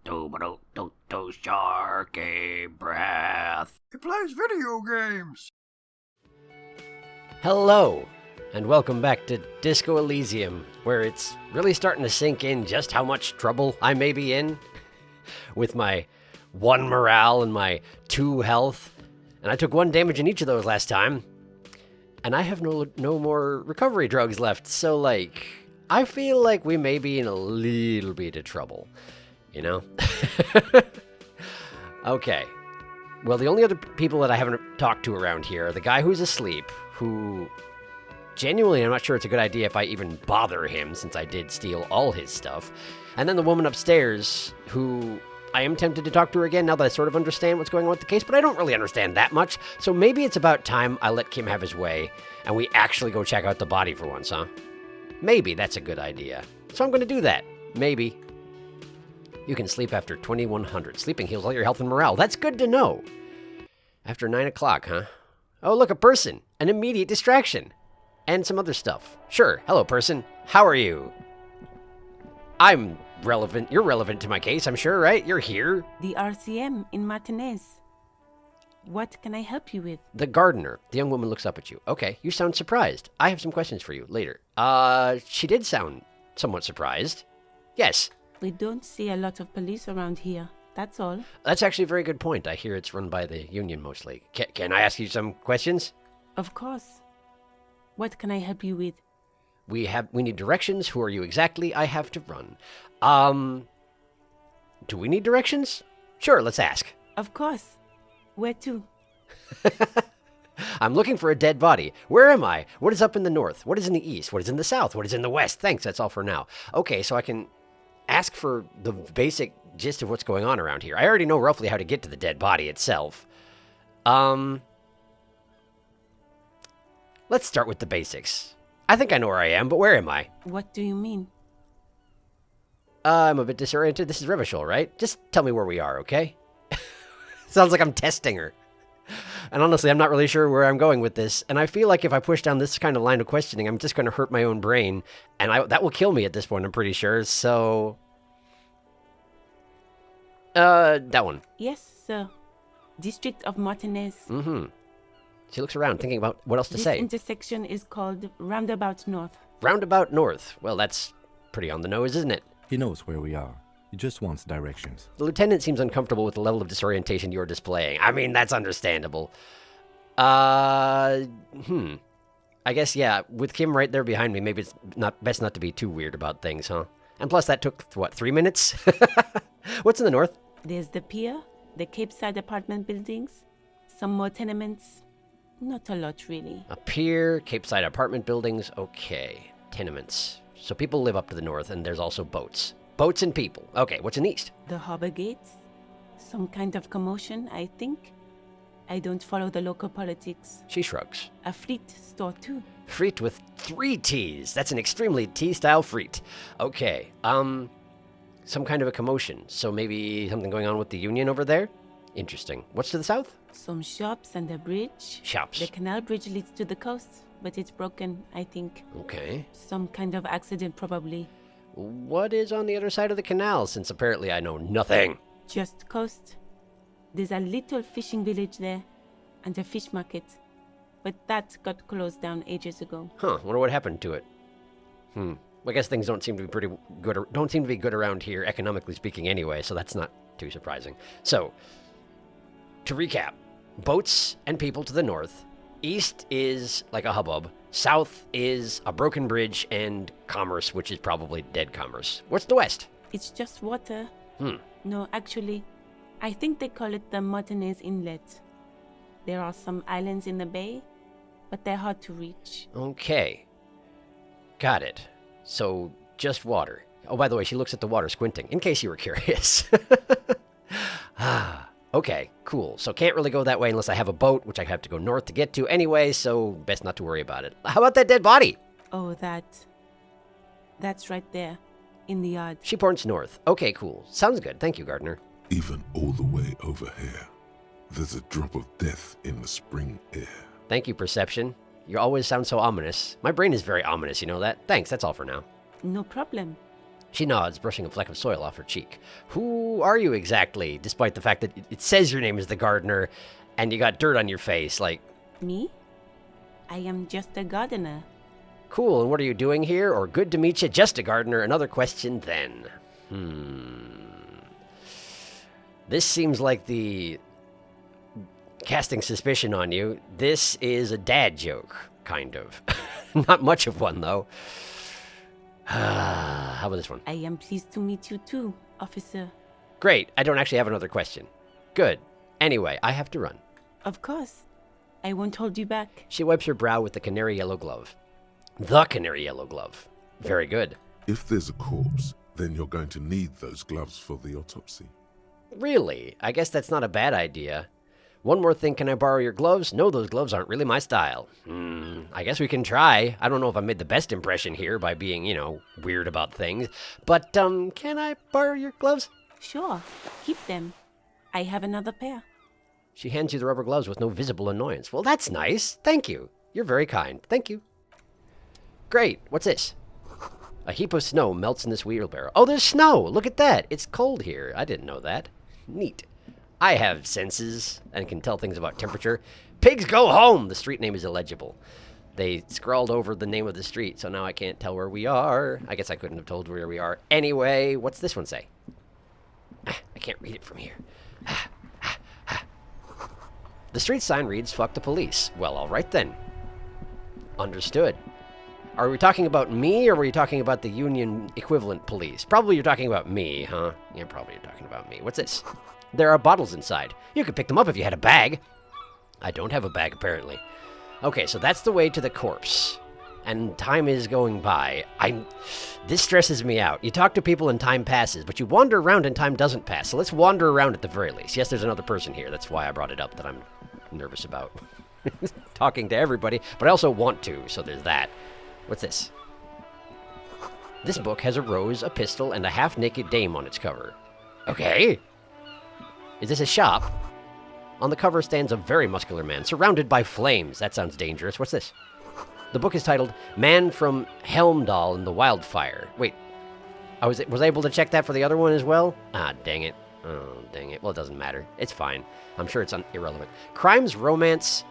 SharkyBreath. He plays video games. Hello, and welcome back to Disco Elysium, where it's really starting to sink in just how much trouble I may be in with my 1 morale and my 2 health. And I took 1 damage in each of those last time, and I have no more recovery drugs left, so I feel like we may be in a little bit of trouble, you know? Okay. Well, the only other people that I haven't talked to around here are the guy who's asleep, who genuinely I'm not sure it's a good idea if I even bother him since I did steal all his stuff. And then the woman upstairs, who I am tempted to talk to her again now that I sort of understand what's going on with the case, but I don't really understand that much. So maybe it's about time I let Kim have his way and we actually go check out the body for once, huh? Maybe that's a good idea. So I'm going to do that. Maybe. You can sleep after 2100. Sleeping heals all your health and morale. That's good to know. After 9 o'clock, huh? Oh, look, a person. An immediate distraction. And some other stuff. Sure. Hello, person. How are you? I'm relevant. You're relevant to my case, I'm sure, right? You're here. The RCM in Martinez. What can I help you with? The gardener. The young woman looks up at you. Okay, you sound surprised. I have some questions for you later. She did sound somewhat surprised. Yes. We don't see a lot of police around here. That's all. That's actually a very good point. I hear it's run by the union mostly. Can I ask you some questions? Of course. What can I help you with? We need directions. Who are you exactly? I have to run. Do we need directions? Sure, let's ask. Of course. Where to? I'm looking for a dead body. Where am I? What is up in the north? What is in the east? What is in the south? What is in the west? Thanks, that's all for now. Okay, so I can ask for the basic gist of what's going on around here. I already know roughly how to get to the dead body itself. Let's start with the basics. I think I know where I am, but where am I? What do you mean? I'm a bit disoriented. This is Revachol, right? Just tell me where we are, okay? Sounds like I'm testing her. And honestly, I'm not really sure where I'm going with this. And I feel like if I push down this kind of line of questioning, I'm just going to hurt my own brain. And that will kill me at this point, I'm pretty sure. So... that one. Yes, sir. District of Martinez. Mm-hmm. She looks around, thinking about what else to say. This intersection is called Roundabout North. Roundabout North. Well, that's pretty on the nose, isn't it? He knows where we are. He just wants directions. The lieutenant seems uncomfortable with the level of disorientation you're displaying. I mean, that's understandable. I guess, yeah, with Kim right there behind me, maybe it's best not to be too weird about things, huh? And plus, that took, what, 3 minutes? What's in the north? There's the pier, the Cape Side apartment buildings, some more tenements. Not a lot, really. A pier, Cape Side apartment buildings, okay. Tenements. So people live up to the north, and there's also boats. Boats and people. Okay, what's in the east? The harbor gates. Some kind of commotion, I think. I don't follow the local politics. She shrugs. A fleet store, too. Freet with 3 T's. That's an extremely T-style freet. Okay, some kind of a commotion. So maybe something going on with the union over there? Interesting. What's to the south? Some shops and a bridge. Shops. The canal bridge leads to the coast, but it's broken, I think. Okay. Some kind of accident, probably. What is on the other side of the canal, since apparently I know nothing? Just coast. There's a little fishing village there, and a fish market. But that got closed down ages ago. Huh, wonder what happened to it. Well, I guess things don't seem to be good around here, economically speaking anyway, so that's not too surprising. So, to recap, boats and people to the north. East is like a hubbub. South is a broken bridge and commerce, which is probably dead commerce. What's the west? It's just water. No, actually, I think they call it the Martinez Inlet. There are some islands in the bay, but they're hard to reach. Okay. Got it. So, just water. Oh, by the way, she looks at the water squinting, in case you were curious. Okay, cool. So can't really go that way unless I have a boat, which I have to go north to get to anyway, so best not to worry about it. How about that dead body? Oh, that's right there, in the yard. She points north. Okay, cool. Sounds good. Thank you, Gardener. Even all the way over here, there's a drop of death in the spring air. Thank you, Perception. You always sound so ominous. My brain is very ominous, you know that? Thanks, that's all for now. No problem. She nods, brushing a fleck of soil off her cheek. Who are you exactly, despite the fact that it says your name is the gardener, and you got dirt on your face, like... Me? I am just a gardener. Cool, and what are you doing here? Or good to meet you, just a gardener. Another question then. This seems like the... casting suspicion on you. This is a dad joke, kind of. Not much of one, though. How about this one? I am pleased to meet you too, officer. Great, I don't actually have another question. Good. Anyway, I have to run. Of course. I won't hold you back. She wipes her brow with the canary yellow glove. The canary yellow glove. Very good. If there's a corpse, then you're going to need those gloves for the autopsy. Really? I guess that's not a bad idea. One more thing, can I borrow your gloves? No, those gloves aren't really my style. I guess we can try. I don't know if I made the best impression here by being, weird about things. But, can I borrow your gloves? Sure. Keep them. I have another pair. She hands you the rubber gloves with no visible annoyance. Well, that's nice. Thank you. You're very kind. Thank you. Great. What's this? A heap of snow melts in this wheelbarrow. Oh, there's snow. Look at that. It's cold here. I didn't know that. Neat. I have senses and can tell things about temperature. Pigs go home! The street name is illegible. They scrawled over the name of the street, so now I can't tell where we are. I guess I couldn't have told where we are. Anyway, what's this one say? I can't read it from here. The street sign reads, fuck the police. Well, all right then. Understood. Are we talking about me, or were you talking about the union equivalent police? Probably you're talking about me, huh? Yeah, probably you're talking about me. What's this? There are bottles inside. You could pick them up if you had a bag. I don't have a bag, apparently. Okay, so that's the way to the corpse. And time is going by. This stresses me out. You talk to people and time passes, but you wander around and time doesn't pass. So let's wander around at the very least. Yes, there's another person here. That's why I brought it up, that I'm nervous about talking to everybody. But I also want to, so there's that. What's this? This book has a rose, a pistol, and a half-naked dame on its cover. Okay. Is this a shop? On the cover stands a very muscular man, surrounded by flames. That sounds dangerous. What's this? The book is titled Man from Helmdall in the Wildfire. Wait, was I able to check that for the other one as well? Ah, dang it. Oh, dang it. Well, it doesn't matter. It's fine. I'm sure it's irrelevant. Crimes, romance,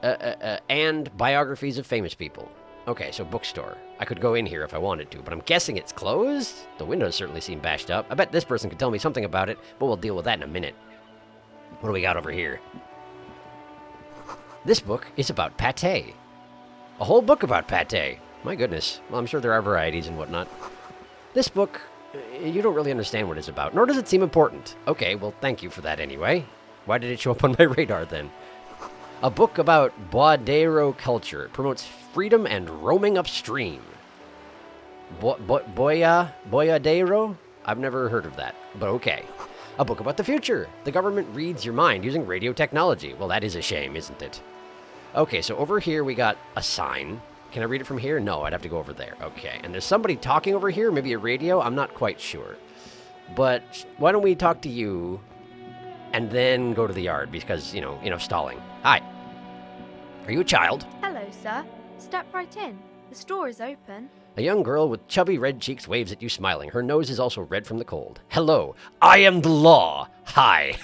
and biographies of famous people. Okay, so bookstore. I could go in here if I wanted to, but I'm guessing it's closed? The windows certainly seem bashed up. I bet this person could tell me something about it, but we'll deal with that in a minute. What do we got over here? This book is about pate. A whole book about pate. My goodness. Well, I'm sure there are varieties and whatnot. This book, you don't really understand what it's about, nor does it seem important. Okay, well, thank you for that anyway. Why did it show up on my radar then? A book about Boadero culture. It promotes freedom and roaming upstream. Boyadero? I've never heard of that, but okay. A book about the future. The government reads your mind using radio technology. Well, that is a shame, isn't it? Okay, so over here we got a sign. Can I read it from here? No, I'd have to go over there. Okay, and there's somebody talking over here, maybe a radio? I'm not quite sure. But why don't we talk to you and then go to the yard because, stalling. Hi. Are you a child? Hello, sir. Step right in. The store is open. A young girl with chubby red cheeks waves at you smiling. Her nose is also red from the cold. Hello, I am the law. Hi.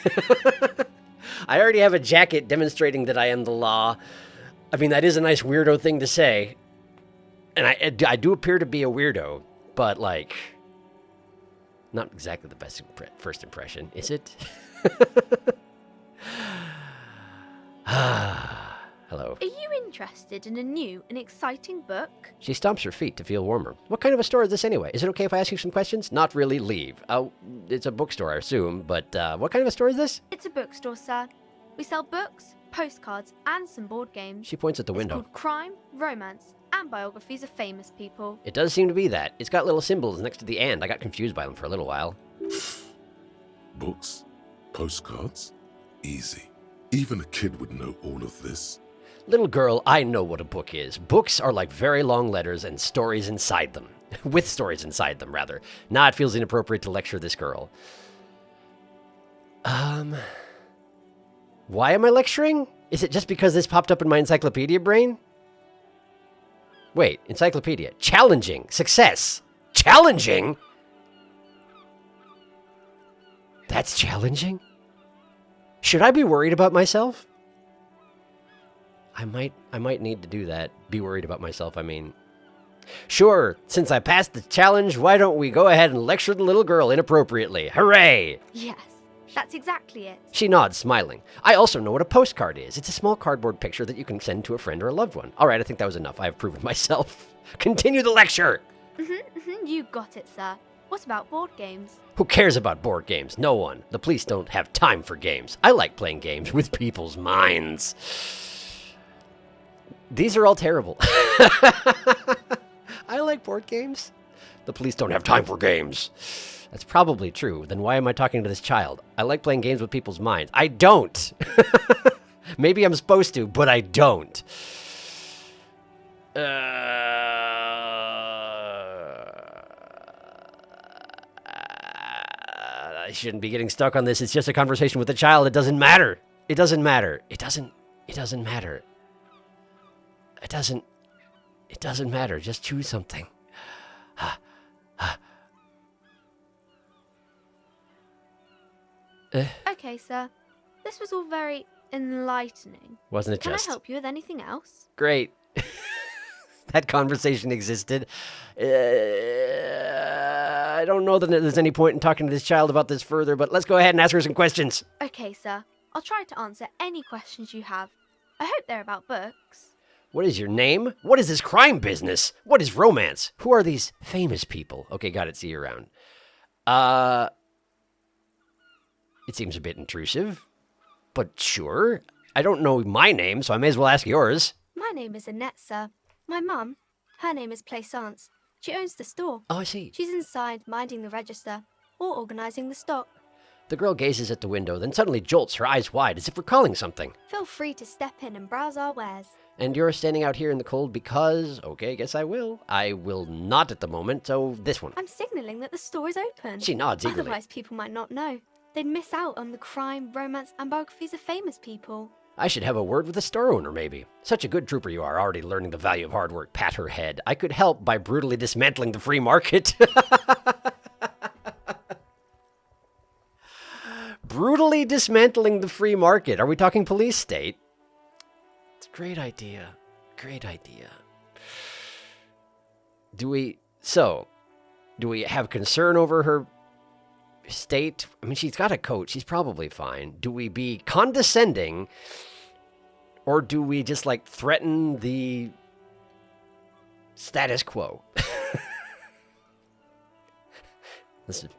I already have a jacket demonstrating that I am the law. I mean, that is a nice weirdo thing to say. And I do appear to be a weirdo, but, not exactly the best first impression, is it? Hello. Are you interested in a new and exciting book? She stomps her feet to feel warmer. What kind of a store is this anyway? Is it okay if I ask you some questions? Not really, leave. It's a bookstore, I assume, but what kind of a store is this? It's a bookstore, sir. We sell books, postcards, and some board games. She points at the window. It's called Crime, Romance, and Biographies of Famous People. It does seem to be that. It's got little symbols next to the and. I got confused by them for a little while. Books? Postcards? Easy. Even a kid would know all of this. Little girl, I know what a book is. Books are like very long letters and stories inside them. With stories inside them, rather. Nah, it feels inappropriate to lecture this girl. Why am I lecturing? Is it just because this popped up in my encyclopedia brain? Wait, encyclopedia. Challenging. Success. Challenging? That's challenging? Should I be worried about myself? I might need to do that. Be worried about myself, I mean. Sure, since I passed the challenge, why don't we go ahead and lecture the little girl inappropriately? Hooray! Yes, that's exactly it. She nods, smiling. I also know what a postcard is. It's a small cardboard picture that you can send to a friend or a loved one. All right, I think that was enough. I have proven myself. Continue the lecture! You got it, sir. What about board games? Who cares about board games? No one. The police don't have time for games. I like playing games with people's minds. These are all terrible. I like board games. The police don't have time for games. That's probably true. Then why am I talking to this child? I like playing games with people's minds. I don't. Maybe I'm supposed to, but I don't. I shouldn't be getting stuck on this. It's just a conversation with a child. It doesn't matter. It doesn't matter. It doesn't matter. It doesn't matter. Just choose something. Okay, sir. This was all very enlightening. Wasn't it Can just? I help you with anything else? Great. That conversation existed. I don't know that there's any point in talking to this child about this further, but let's go ahead and ask her some questions. Okay, sir. I'll try to answer any questions you have. I hope they're about books. What is your name? What is this crime business? What is romance? Who are these famous people? Okay, got it. See you around. It seems a bit intrusive, but sure. I don't know my name, so I may as well ask yours. My name is Annette, sir. My mum, her name is Plaisance. She owns the store. Oh, I see. She's inside minding the register or organising the stock. The girl gazes at the window, then suddenly jolts, her eyes wide, as if recalling something. Feel free to step in and browse our wares. And you're standing out here in the cold because... Okay, guess I will. I will not at the moment, so this one. I'm signalling that the store is open. She nods eagerly. Otherwise, people might not know. They'd miss out on the crime, romance, and biographies of famous people. I should have a word with the store owner, maybe. Such a good trooper you are, already learning the value of hard work. Pat her head. I could help by brutally dismantling the free market. Brutally dismantling the free market. Are we talking police state? It's a great idea. Great idea. Do we have concern over her state? I mean, she's got a coat. She's probably fine. Do we be condescending, or do we just, like, threaten the status quo? This is...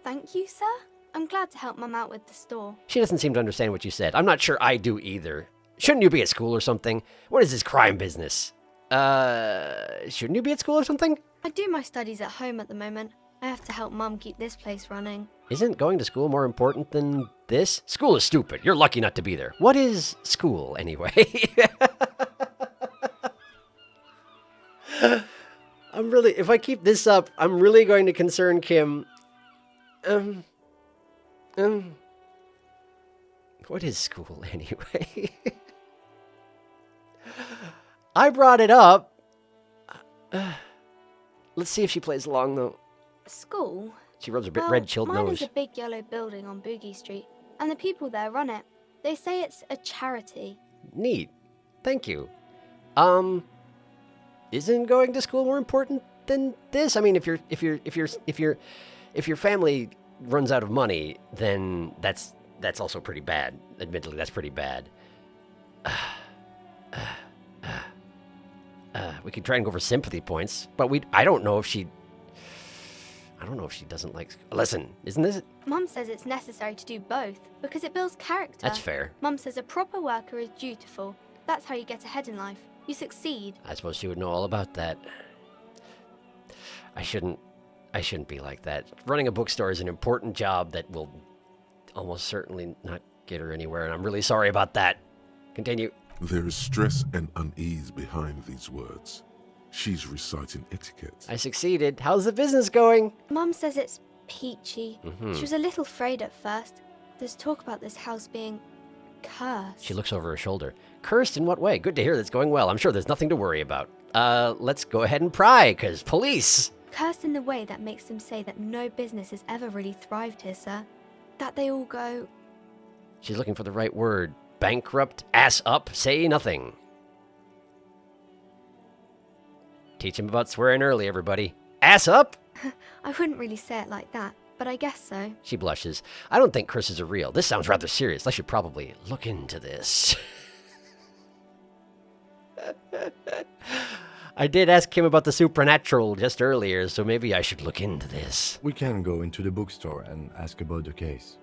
Thank you, sir. I'm glad to help Mum out with the store. She doesn't seem to understand what you said. I'm not sure I do either. Shouldn't you be at school or something? What is this crime business? Shouldn't you be at school or something? I do my studies at home at the moment. I have to help Mum keep this place running. Isn't going to school more important than this? School is stupid. You're lucky not to be there. What is school, anyway? If I keep this up, I'm really going to concern Kim. What is school, anyway? I brought it up. Let's see if she plays along, though. School? She rubs her red chilled mine nose. is a big yellow building on Boogie Street, and the people there run it. They say it's a charity. Neat. Thank you. Isn't going to school more important than this? I mean, if your family runs out of money, then that's also pretty bad. Admittedly, that's pretty bad. We could try and go for sympathy points, but I don't know if she doesn't like... Listen, isn't this... Mum says it's necessary to do both, because it builds character. That's fair. Mum says a proper worker is dutiful. That's how you get ahead in life. You succeed. I suppose she would know all about that. I shouldn't be like that. Running a bookstore is an important job that will almost certainly not get her anywhere, and I'm really sorry about that. Continue. There is stress and unease behind these words. She's reciting etiquette. I succeeded. How's the business going? Mum says it's peachy. Mm-hmm. She was a little afraid at first. There's talk about this house being cursed. She looks over her shoulder. Cursed in what way? Good to hear that's going well. I'm sure there's nothing to worry about. Let's go ahead and pry, because police! Cursed in the way that makes them say that no business has ever really thrived here, sir. That they all go, She's looking for the right word. Bankrupt, ass up, say nothing. Teach him about swearing early, everybody. Ass up? I wouldn't really say it like that, but I guess so. She blushes. I don't think curses are real. This sounds rather serious. I should probably look into this. I did ask him about the supernatural just earlier, so maybe I should look into this. We can go into the bookstore and ask about the case.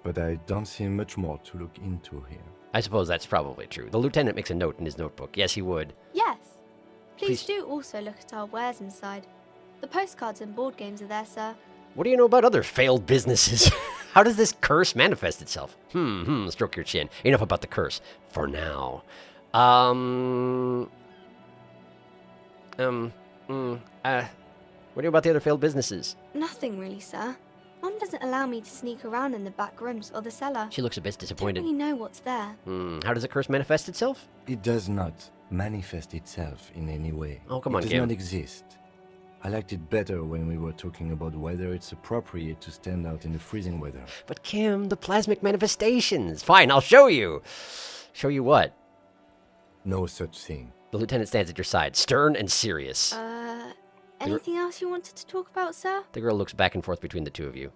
But I don't see much more to look into here. I suppose that's probably true. The lieutenant makes a note in his notebook. Yes, he would. Yes. Please Please. do also look at our wares inside. The postcards and board games are there, sir. What do you know about other failed businesses? How does this curse manifest itself? Stroke your chin. Enough about the curse. For now. What do you know about the other failed businesses? Nothing really, sir. Mum doesn't allow me to sneak around in the back rooms or the cellar. She looks a bit I don't disappointed. really know what's there. How does the curse manifest itself? It does not manifest itself in any way. Oh, come on, It does Kim. not exist. I liked it better when we were talking about whether it's appropriate to stand out in the freezing weather. But Kim, the plasmic manifestations. Fine, I'll show you. Show you what? No such thing. The lieutenant stands at your side, stern and serious. Anything else you wanted to talk about, sir? The girl looks back and forth between the two of you.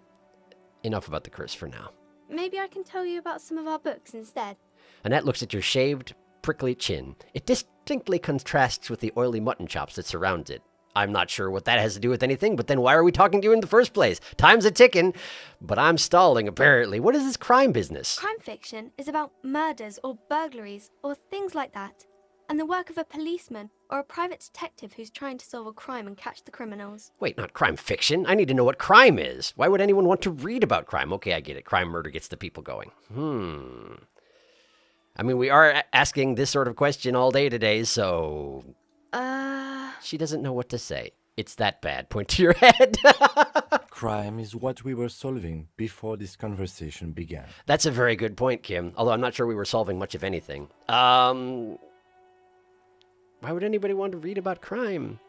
Enough about the curse for now. Maybe I can tell you about some of our books instead. Annette looks at your shaved, prickly chin. It distinctly contrasts with the oily mutton chops that surrounds it. I'm not sure what that has to do with anything, but then why are we talking to you in the first place? Time's a-ticking, but I'm stalling, apparently. What is this crime business? Crime fiction is about murders or burglaries or things like that, and the work of a policeman or a private detective who's trying to solve a crime and catch the criminals. Wait, not crime fiction. I need to know what crime is. Why would anyone want to read about crime? Okay, I get it. Crime, murder gets the people going. I mean, we are asking this sort of question all day today, so... She doesn't know what to say. It's that bad. Point to your head. Crime is what we were solving before this conversation began. That's a very good point, Kim. Although I'm not sure we were solving much of anything. Why would anybody want to read about crime?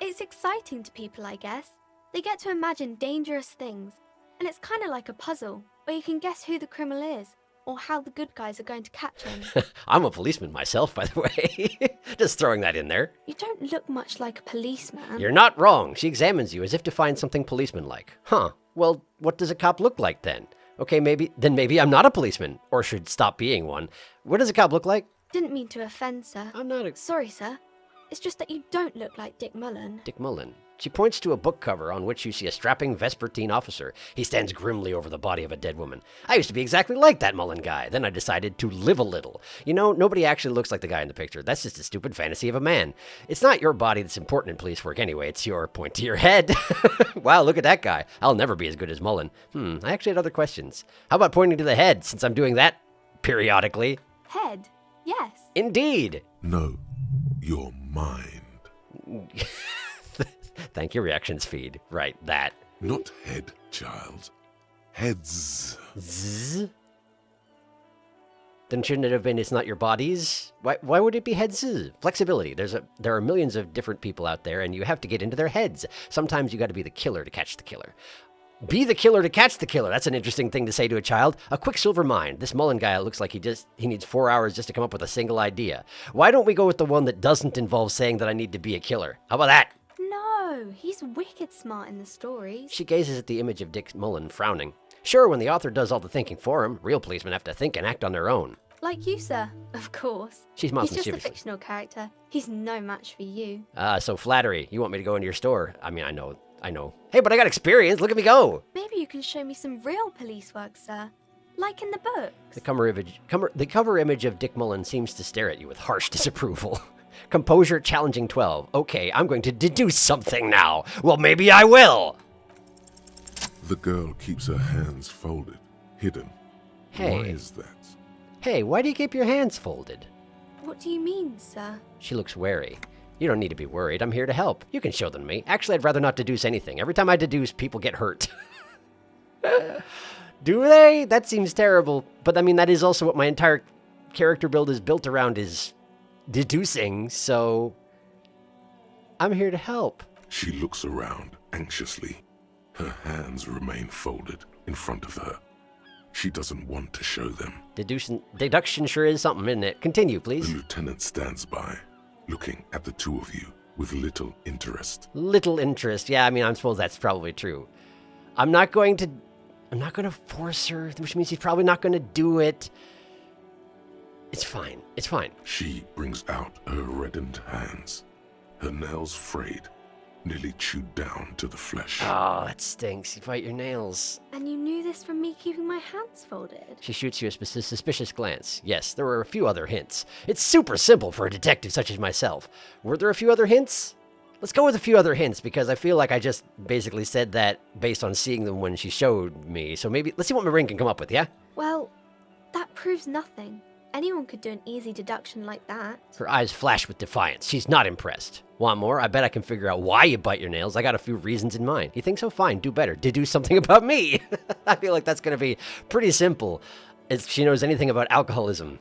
It's exciting to people, I guess. They get to imagine dangerous things, and it's kind of like a puzzle, where you can guess who the criminal is, or how the good guys are going to catch him. I'm a policeman myself, by the way. Just throwing that in there. You don't look much like a policeman. You're not wrong. She examines you as if to find something policeman-like. Huh. Well, what does a cop look like then? Okay, maybe I'm not a policeman, or should stop being one. What does a cop look like? Didn't mean to offend, sir. I'm not a... Sorry, sir. It's just that you don't look like Dick Mullen. Dick Mullen. She points to a book cover on which you see a strapping Vespertine officer. He stands grimly over the body of a dead woman. I used to be exactly like that Mullen guy. Then I decided to live a little. You know, nobody actually looks like the guy in the picture. That's just a stupid fantasy of a man. It's not your body that's important in police work anyway. It's your point to your head. Wow, look at that guy. I'll never be as good as Mullen. I actually had other questions. How about pointing to the head, since I'm doing that periodically? Head? Yes. Indeed. No, your mind. Thank your reactions feed. Right, that. Not head, child. Heads. Zzz? Then shouldn't it have been it's not your bodies? Why would it be heads? Flexibility. There are millions of different people out there, and you have to get into their heads. Sometimes you got to be the killer to catch the killer. Be the killer to catch the killer. That's an interesting thing to say to a child. A quicksilver mind. This Mullen guy looks like he needs 4 hours just to come up with a single idea. Why don't we go with the one that doesn't involve saying that I need to be a killer? How about that? No, he's wicked smart in the stories. She gazes at the image of Dick Mullen, frowning. Sure, when the author does all the thinking for him, real policemen have to think and act on their own. Like you, sir. Of course. She smiles He's just a mischievously. fictional character. He's no match for you. So flattery. You want me to go into your store? I mean, I know. Hey, but I got experience. Look at me go. Maybe you can show me some real police work, sir. Like in the books. The cover image of Dick Mullen seems to stare at you with harsh disapproval. Composure challenging 12. Okay, I'm going to deduce something now. Well, maybe I will. The girl keeps her hands folded, hidden. Hey. Why is that? Hey, why do you keep your hands folded? What do you mean, sir? She looks wary. You don't need to be worried. I'm here to help. You can show them to me. Actually, I'd rather not deduce anything. Every time I deduce, people get hurt. Do they? That seems terrible. But I mean, that is also what my entire character build is built around is deducing, so I'm here to help. She looks around anxiously. Her hands remain folded in front of her. She doesn't want to show them. Deduction sure is something, isn't it? Continue, please. The lieutenant stands by, looking at the two of you with little interest. Little interest. Yeah, I mean, I suppose that's probably true. I'm not going to force her, which means she's probably not going to do it. It's fine. It's fine. She brings out her reddened hands, her nails frayed, nearly chewed down to the flesh. Oh, that stinks. You bite your nails. And you knew this from me keeping my hands folded? She shoots you a suspicious glance. Yes, there were a few other hints. It's super simple for a detective such as myself. Were there a few other hints? Let's go with a few other hints, because I feel like I just basically said that based on seeing them when she showed me. So maybe, let's see what my brain can come up with, yeah? Well, that proves nothing. Anyone could do an easy deduction like that. Her eyes flash with defiance. She's not impressed. Want more? I bet I can figure out why you bite your nails. I got a few reasons in mind. You think so? Fine, do better. Deduce something about me. I feel like that's going to be pretty simple. If she knows anything about alcoholism.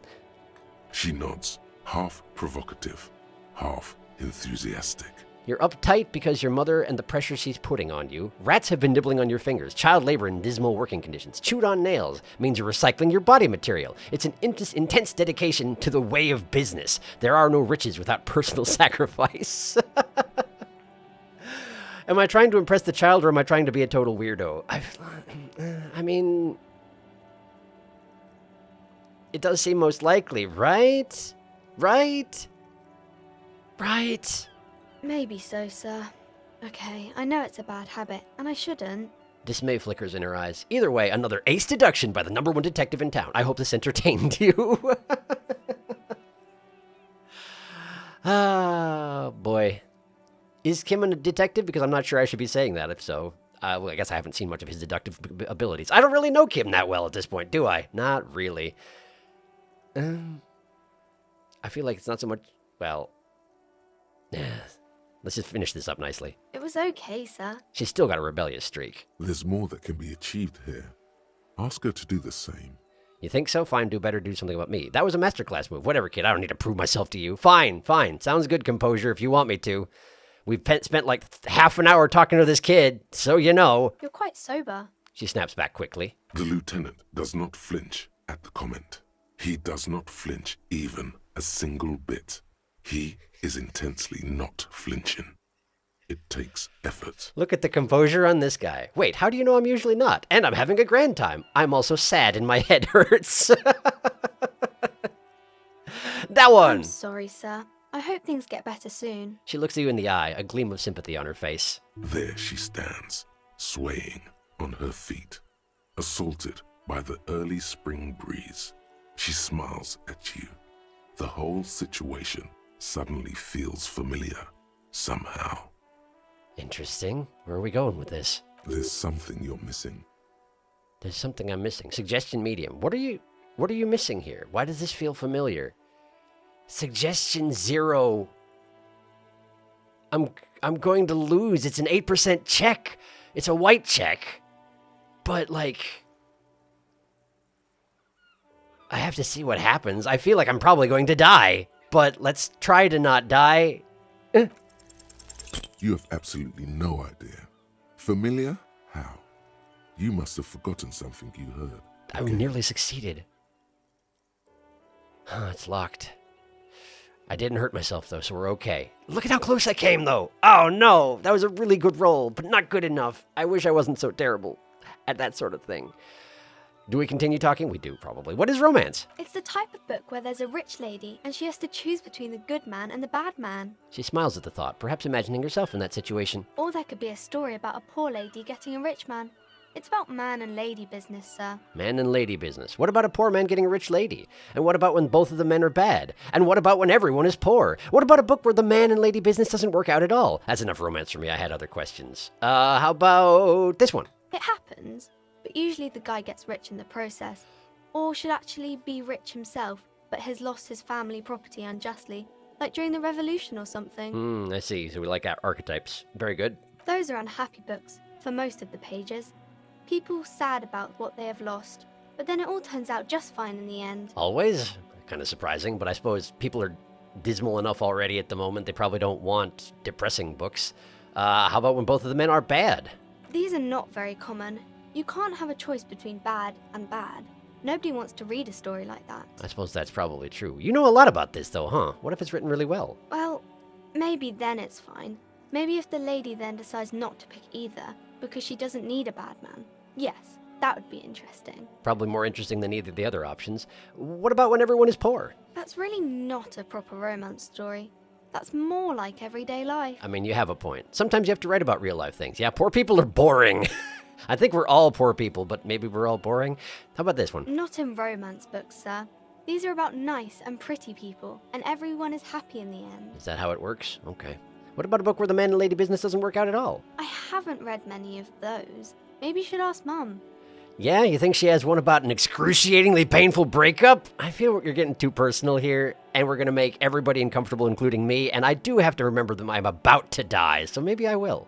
She nods, half provocative, half enthusiastic. You're uptight because your mother and the pressure she's putting on you. Rats have been nibbling on your fingers. Child labor in dismal working conditions. Chewed on nails means you're recycling your body material. It's an intense dedication to the way of business. There are no riches without personal sacrifice. Am I trying to impress the child, or am I trying to be a total weirdo? I mean, it does seem most likely, right? Right? Right? Maybe so, sir. Okay, I know it's a bad habit, and I shouldn't. Dismay flickers in her eyes. Either way, another ace deduction by the #1 detective in town. I hope this entertained you. Ah, boy. Is Kim a detective? Because I'm not sure I should be saying that, if so. Well, I guess I haven't seen much of his deductive abilities. I don't really know Kim that well at this point, do I? Not really. I feel like it's not so much... Well... Let's just finish this up nicely. It was okay, sir. She's still got a rebellious streak. There's more that can be achieved here. Ask her to do the same. You think so? Fine, do better, do something about me. That was a masterclass move. Whatever, kid, I don't need to prove myself to you. Fine, fine. Sounds good, composure, if you want me to. We've spent like half an hour talking to this kid, so you know. You're quite sober. She snaps back quickly. The lieutenant does not flinch at the comment. He does not flinch even a single bit. He is intensely not flinching. It takes effort. Look at the composure on this guy. Wait, how do you know I'm usually not? And I'm having a grand time. I'm also sad and my head hurts. That one! I'm sorry, sir. I hope things get better soon. She looks at you in the eye, a gleam of sympathy on her face. There she stands, swaying on her feet, assaulted by the early spring breeze. She smiles at you. The whole situation suddenly feels familiar, somehow. Interesting. Where are we going with this? There's something you're missing. There's something I'm missing. Suggestion medium. What are you missing here? Why does this feel familiar? Suggestion 0. I'm going to lose. It's an 8% check. It's a white check. But like, I have to see what happens. I feel like I'm probably going to die. But let's try to not die. You have absolutely no idea. Familiar? How? You must have forgotten something you heard. I nearly succeeded. It's locked. I didn't hurt myself, though, so we're okay. Look at how close I came, though. Oh, no. That was a really good roll, but not good enough. I wish I wasn't so terrible at that sort of thing. Do we continue talking? We do, probably. What is romance? It's the type of book where there's a rich lady and she has to choose between the good man and the bad man. She smiles at the thought, perhaps imagining herself in that situation. Or there could be a story about a poor lady getting a rich man. It's about man and lady business, sir. Man and lady business. What about a poor man getting a rich lady? And what about when both of the men are bad? And what about when everyone is poor? What about a book where the man and lady business doesn't work out at all? That's enough romance for me. I had other questions. How about this one? It happens, but usually the guy gets rich in the process. Or should actually be rich himself, but has lost his family property unjustly, like during the revolution or something. I see. So we like our archetypes. Very good. Those are unhappy books, for most of the pages. People sad about what they have lost, but then it all turns out just fine in the end. Always? kind of surprising, but I suppose people are dismal enough already at the moment. They probably don't want depressing books. How about when both of the men are bad? These are not very common. You can't have a choice between bad and bad. Nobody wants to read a story like that. I suppose that's probably true. You know a lot about this, though, huh? What if it's written really well? Well, maybe then it's fine. Maybe if the lady then decides not to pick either, because she doesn't need a bad man. Yes, that would be interesting. Probably more interesting than either of the other options. What about when everyone is poor? That's really not a proper romance story. That's more like everyday life. I mean, you have a point. Sometimes you have to write about real-life things. Yeah, poor people are boring. I think we're all poor people, but maybe we're all boring. How about this one? Not in romance books, sir. These are about nice and pretty people, and everyone is happy in the end. Is that how it works? Okay. What about a book where the man and lady business doesn't work out at all? I haven't read many of those. Maybe you should ask Mum. Yeah, you think she has one about an excruciatingly painful breakup? I feel you're getting too personal here, and we're going to make everybody uncomfortable, including me, and I do have to remember that I'm about to die, so maybe I will.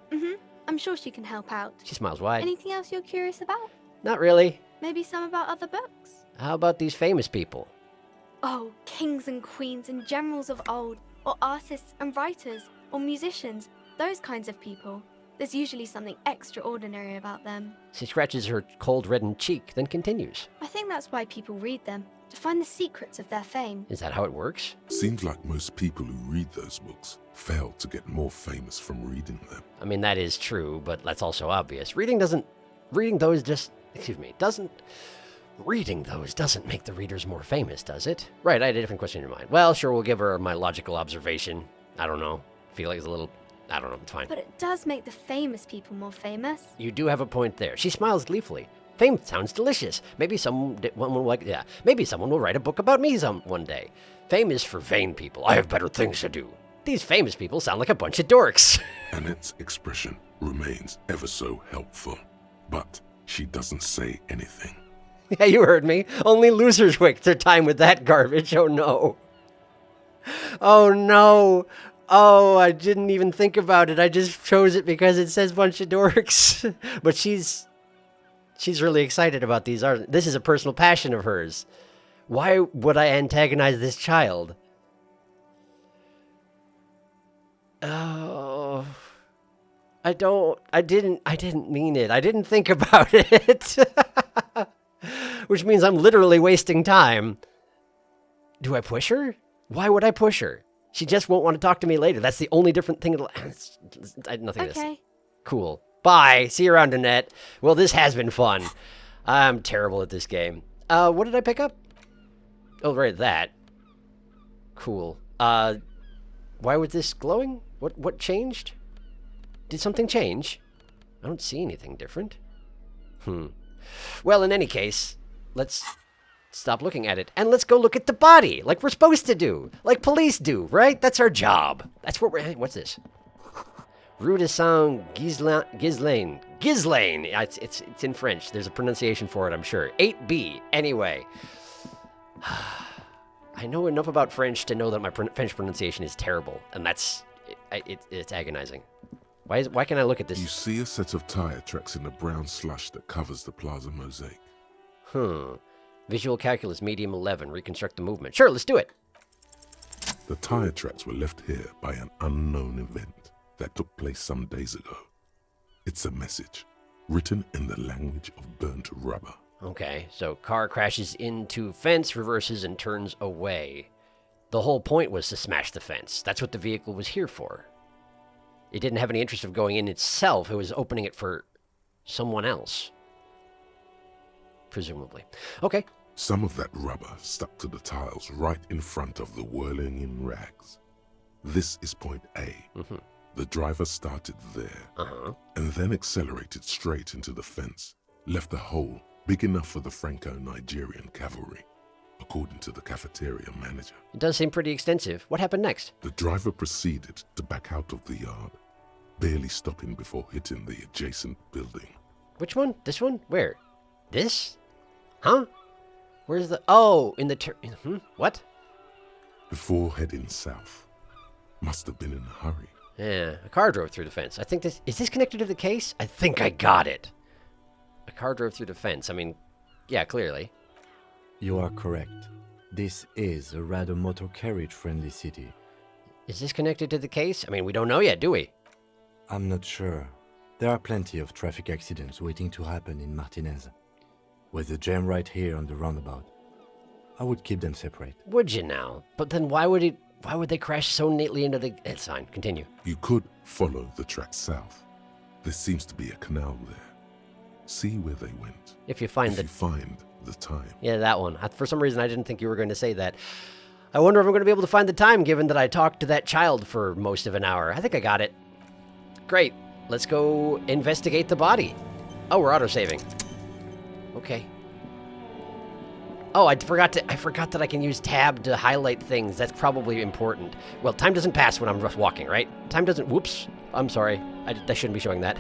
I'm sure she can help out. She smiles wide. Anything else you're curious about? Not really. Maybe some about other books? How about these famous people? Oh, kings and queens and generals of old, or artists and writers, or musicians, those kinds of people. There's usually something extraordinary about them. She scratches her cold reddened cheek, then continues. I think that's why people read them, to find the secrets of their fame. Is that how it works? Seems like most people who read those books fail to get more famous from reading them. I mean, that is true, but that's also obvious. Reading those doesn't make the readers more famous, does it? Right, I had a different question in mind. Well, sure, we'll give her my logical observation. I don't know. Feel like it's a little... I don't know, it's fine. But it does make the famous people more famous. You do have a point there. She smiles gleefully. Fame sounds delicious. Maybe someone will write a book about me one day. Fame is for vain people. I have better things to do. These famous people sound like a bunch of dorks. Annette's expression remains ever so helpful, but she doesn't say anything. Yeah, you heard me. Only losers waste their time with that garbage. Oh no. Oh no. Oh, I didn't even think about it. I just chose it because it says bunch of dorks. But she's really excited about these art. This is a personal passion of hers. Why would I antagonize this child? Oh, I didn't mean it. I didn't think about it. Which means I'm literally wasting time. Do I push her? Why would I push her? She just won't want to talk to me later. That's the only different thing. Nothing. Okay. Cool. Bye. See you around, Annette. Well, this has been fun. I'm terrible at this game. What did I pick up? Oh, right, that. Cool. Why was this glowing? What changed? Did something change? I don't see anything different. Well, in any case, let's stop looking at it, and let's go look at the body, like we're supposed to do, like police do, right? That's our job. That's what we're... What's this? Rue de Saint-Ghislain. Ghislain! Yeah, it's in French. There's a pronunciation for it, I'm sure. 8B. Anyway. I know enough about French to know that my French pronunciation is terrible, and that's... It's agonizing. Why can't I look at this? You see a set of tire tracks in the brown slush that covers the plaza mosaic. Visual calculus, medium 11. Reconstruct the movement. Sure, let's do it. The tire tracks were left here by an unknown event that took place some days ago. It's a message, written in the language of burnt rubber. Okay, so car crashes into fence, reverses, and turns away. The whole point was to smash the fence. That's what the vehicle was here for. It didn't have any interest of going in itself. It was opening it for someone else. Presumably. Okay. Some of that rubber stuck to the tiles right in front of the whirling in rags. This is point A. The driver started there, and then accelerated straight into the fence, left a hole big enough for the Franco-Nigerian cavalry, according to the cafeteria manager. It does seem pretty extensive. What happened next? The driver proceeded to back out of the yard, barely stopping before hitting the adjacent building. Which one? This one? Where? This? Huh? Where's the... Oh, in the... What? Before heading south. Must have been in a hurry. Yeah, a car drove through the fence. I think this... Is this connected to the case? I think I got it. A car drove through the fence. I mean, yeah, clearly. You are correct. This is a rather motor carriage-friendly city. Is this connected to the case? I mean, we don't know yet, do we? I'm not sure. There are plenty of traffic accidents waiting to happen in Martinez. With a jam right here on the roundabout. I would keep them separate. Would you now? But then why would they crash so neatly into the... It's fine, continue. You could follow the track south. There seems to be a canal there. See where they went. If you find you find the time. Yeah, that one. For some reason, I didn't think you were going to say that. I wonder if I'm going to be able to find the time, given that I talked to that child for most of an hour. I think I got it. Great. Let's go investigate the body. Oh, we're autosaving. Okay. Oh, I forgot that I can use tab to highlight things. That's probably important. Well, time doesn't pass when I'm just walking, right? Time doesn't... Whoops. I'm sorry. I shouldn't be showing that.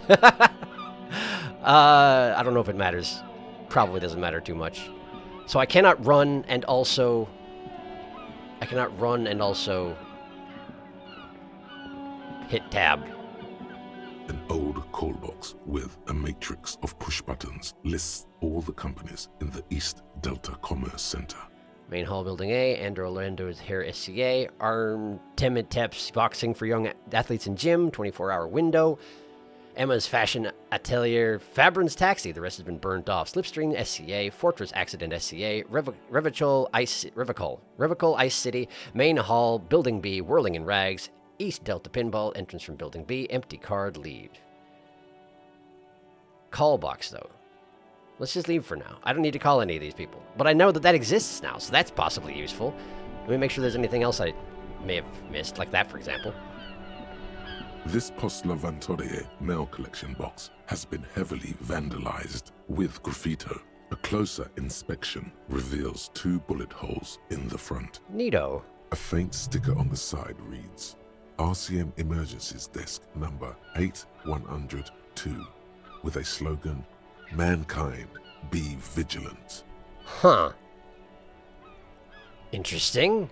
I don't know if it matters. Probably doesn't matter too much. So I cannot run and also... hit tab. An old call box with a matrix of push buttons lists all the companies in the East Delta Commerce Center. Main Hall Building A, Andrew Orlando's Hair SCA, Artem Tep's Boxing for Young Athletes and Gym, 24-hour window, Emma's Fashion Atelier, Fabrin's Taxi, the rest has been burnt off, Slipstream SCA, Fortress Accident SCA, Revachol Ice City, Main Hall, Building B, Whirling in Rags, East Delta Pinball, entrance from Building B, empty card, leave. Call box, though. Let's just leave for now. I don't need to call any of these people. But I know that exists now, so that's possibly useful. Let me make sure there's anything else I may have missed, like that, for example. This Post Levantorie mail collection box has been heavily vandalized with graffito. A closer inspection reveals 2 bullet holes in the front. Neato. A faint sticker on the side reads, RCM Emergencies Desk number 8102, with a slogan, Mankind, be vigilant. Huh. Interesting.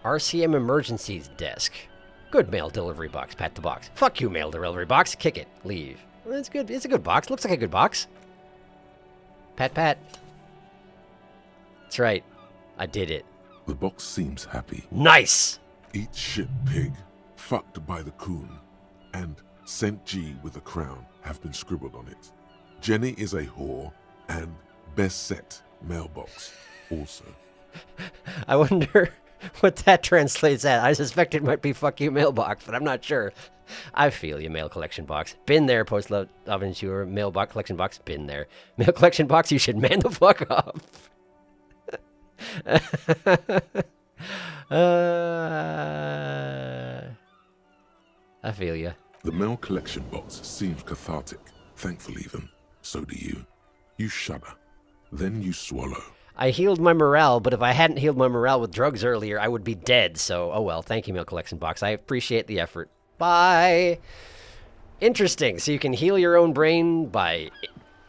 RCM Emergencies Desk. Good mail delivery box. Pat the box. Fuck you, mail delivery box. Kick it. Leave. Well, that's good. It's a good box. Looks like a good box. Pat, pat. That's right. I did it. The box seems happy. Nice! Eat shit pig, fucked by the coon, and St. G with a crown have been scribbled on it. Jenny is a whore, and best set mailbox also. I wonder what that translates at. I suspect it might be fuck you mailbox, but I'm not sure. I feel you, mail collection box. Been there, Post L'Aventure. Mailbox collection box, been there. Mail collection box, you should man the fuck up. I feel you. The mail collection box seems cathartic. Thankful even. So do you. You shudder. Then you swallow. I healed my morale, but if I hadn't healed my morale with drugs earlier, I would be dead. So, oh well. Thank you, mail collection box. I appreciate the effort. Bye. Interesting. So you can heal your own brain by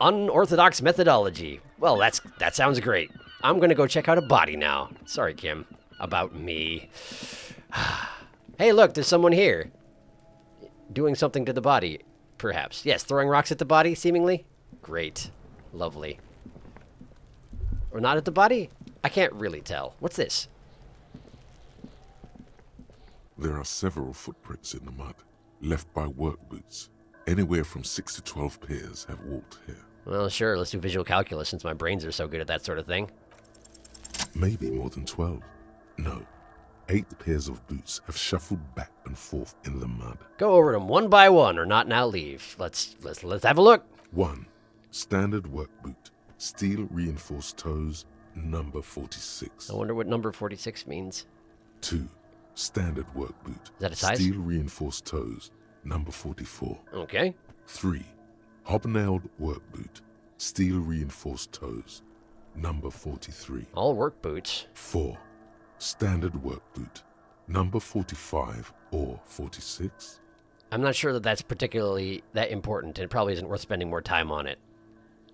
unorthodox methodology. Well, that sounds great. I'm gonna go check out a body now. Sorry, Kim. About me. Hey, look, there's someone here. Doing something to the body, perhaps. Yes, throwing rocks at the body, seemingly. Great. Lovely. Or not at the body? I can't really tell. What's this? There are several footprints in the mud, left by work boots. Anywhere from 6 to 12 pairs have walked here. Well, sure, let's do visual calculus since my brains are so good at that sort of thing. Maybe more than 12. No. 8 pairs of boots have shuffled back and forth in the mud. Go over them one by one, or not now leave. Let's have a look. 1. Standard work boot. Steel reinforced toes, number 46. I wonder what number 46 means. 2. Standard work boot. Is that a size? Steel reinforced toes, number 44. Okay. 3. Hobnailed work boot. Steel reinforced toes, number 43. All work boots. 4. Standard work boot, number 45 or 46. I'm not sure that that's particularly that important, and it probably isn't worth spending more time on it.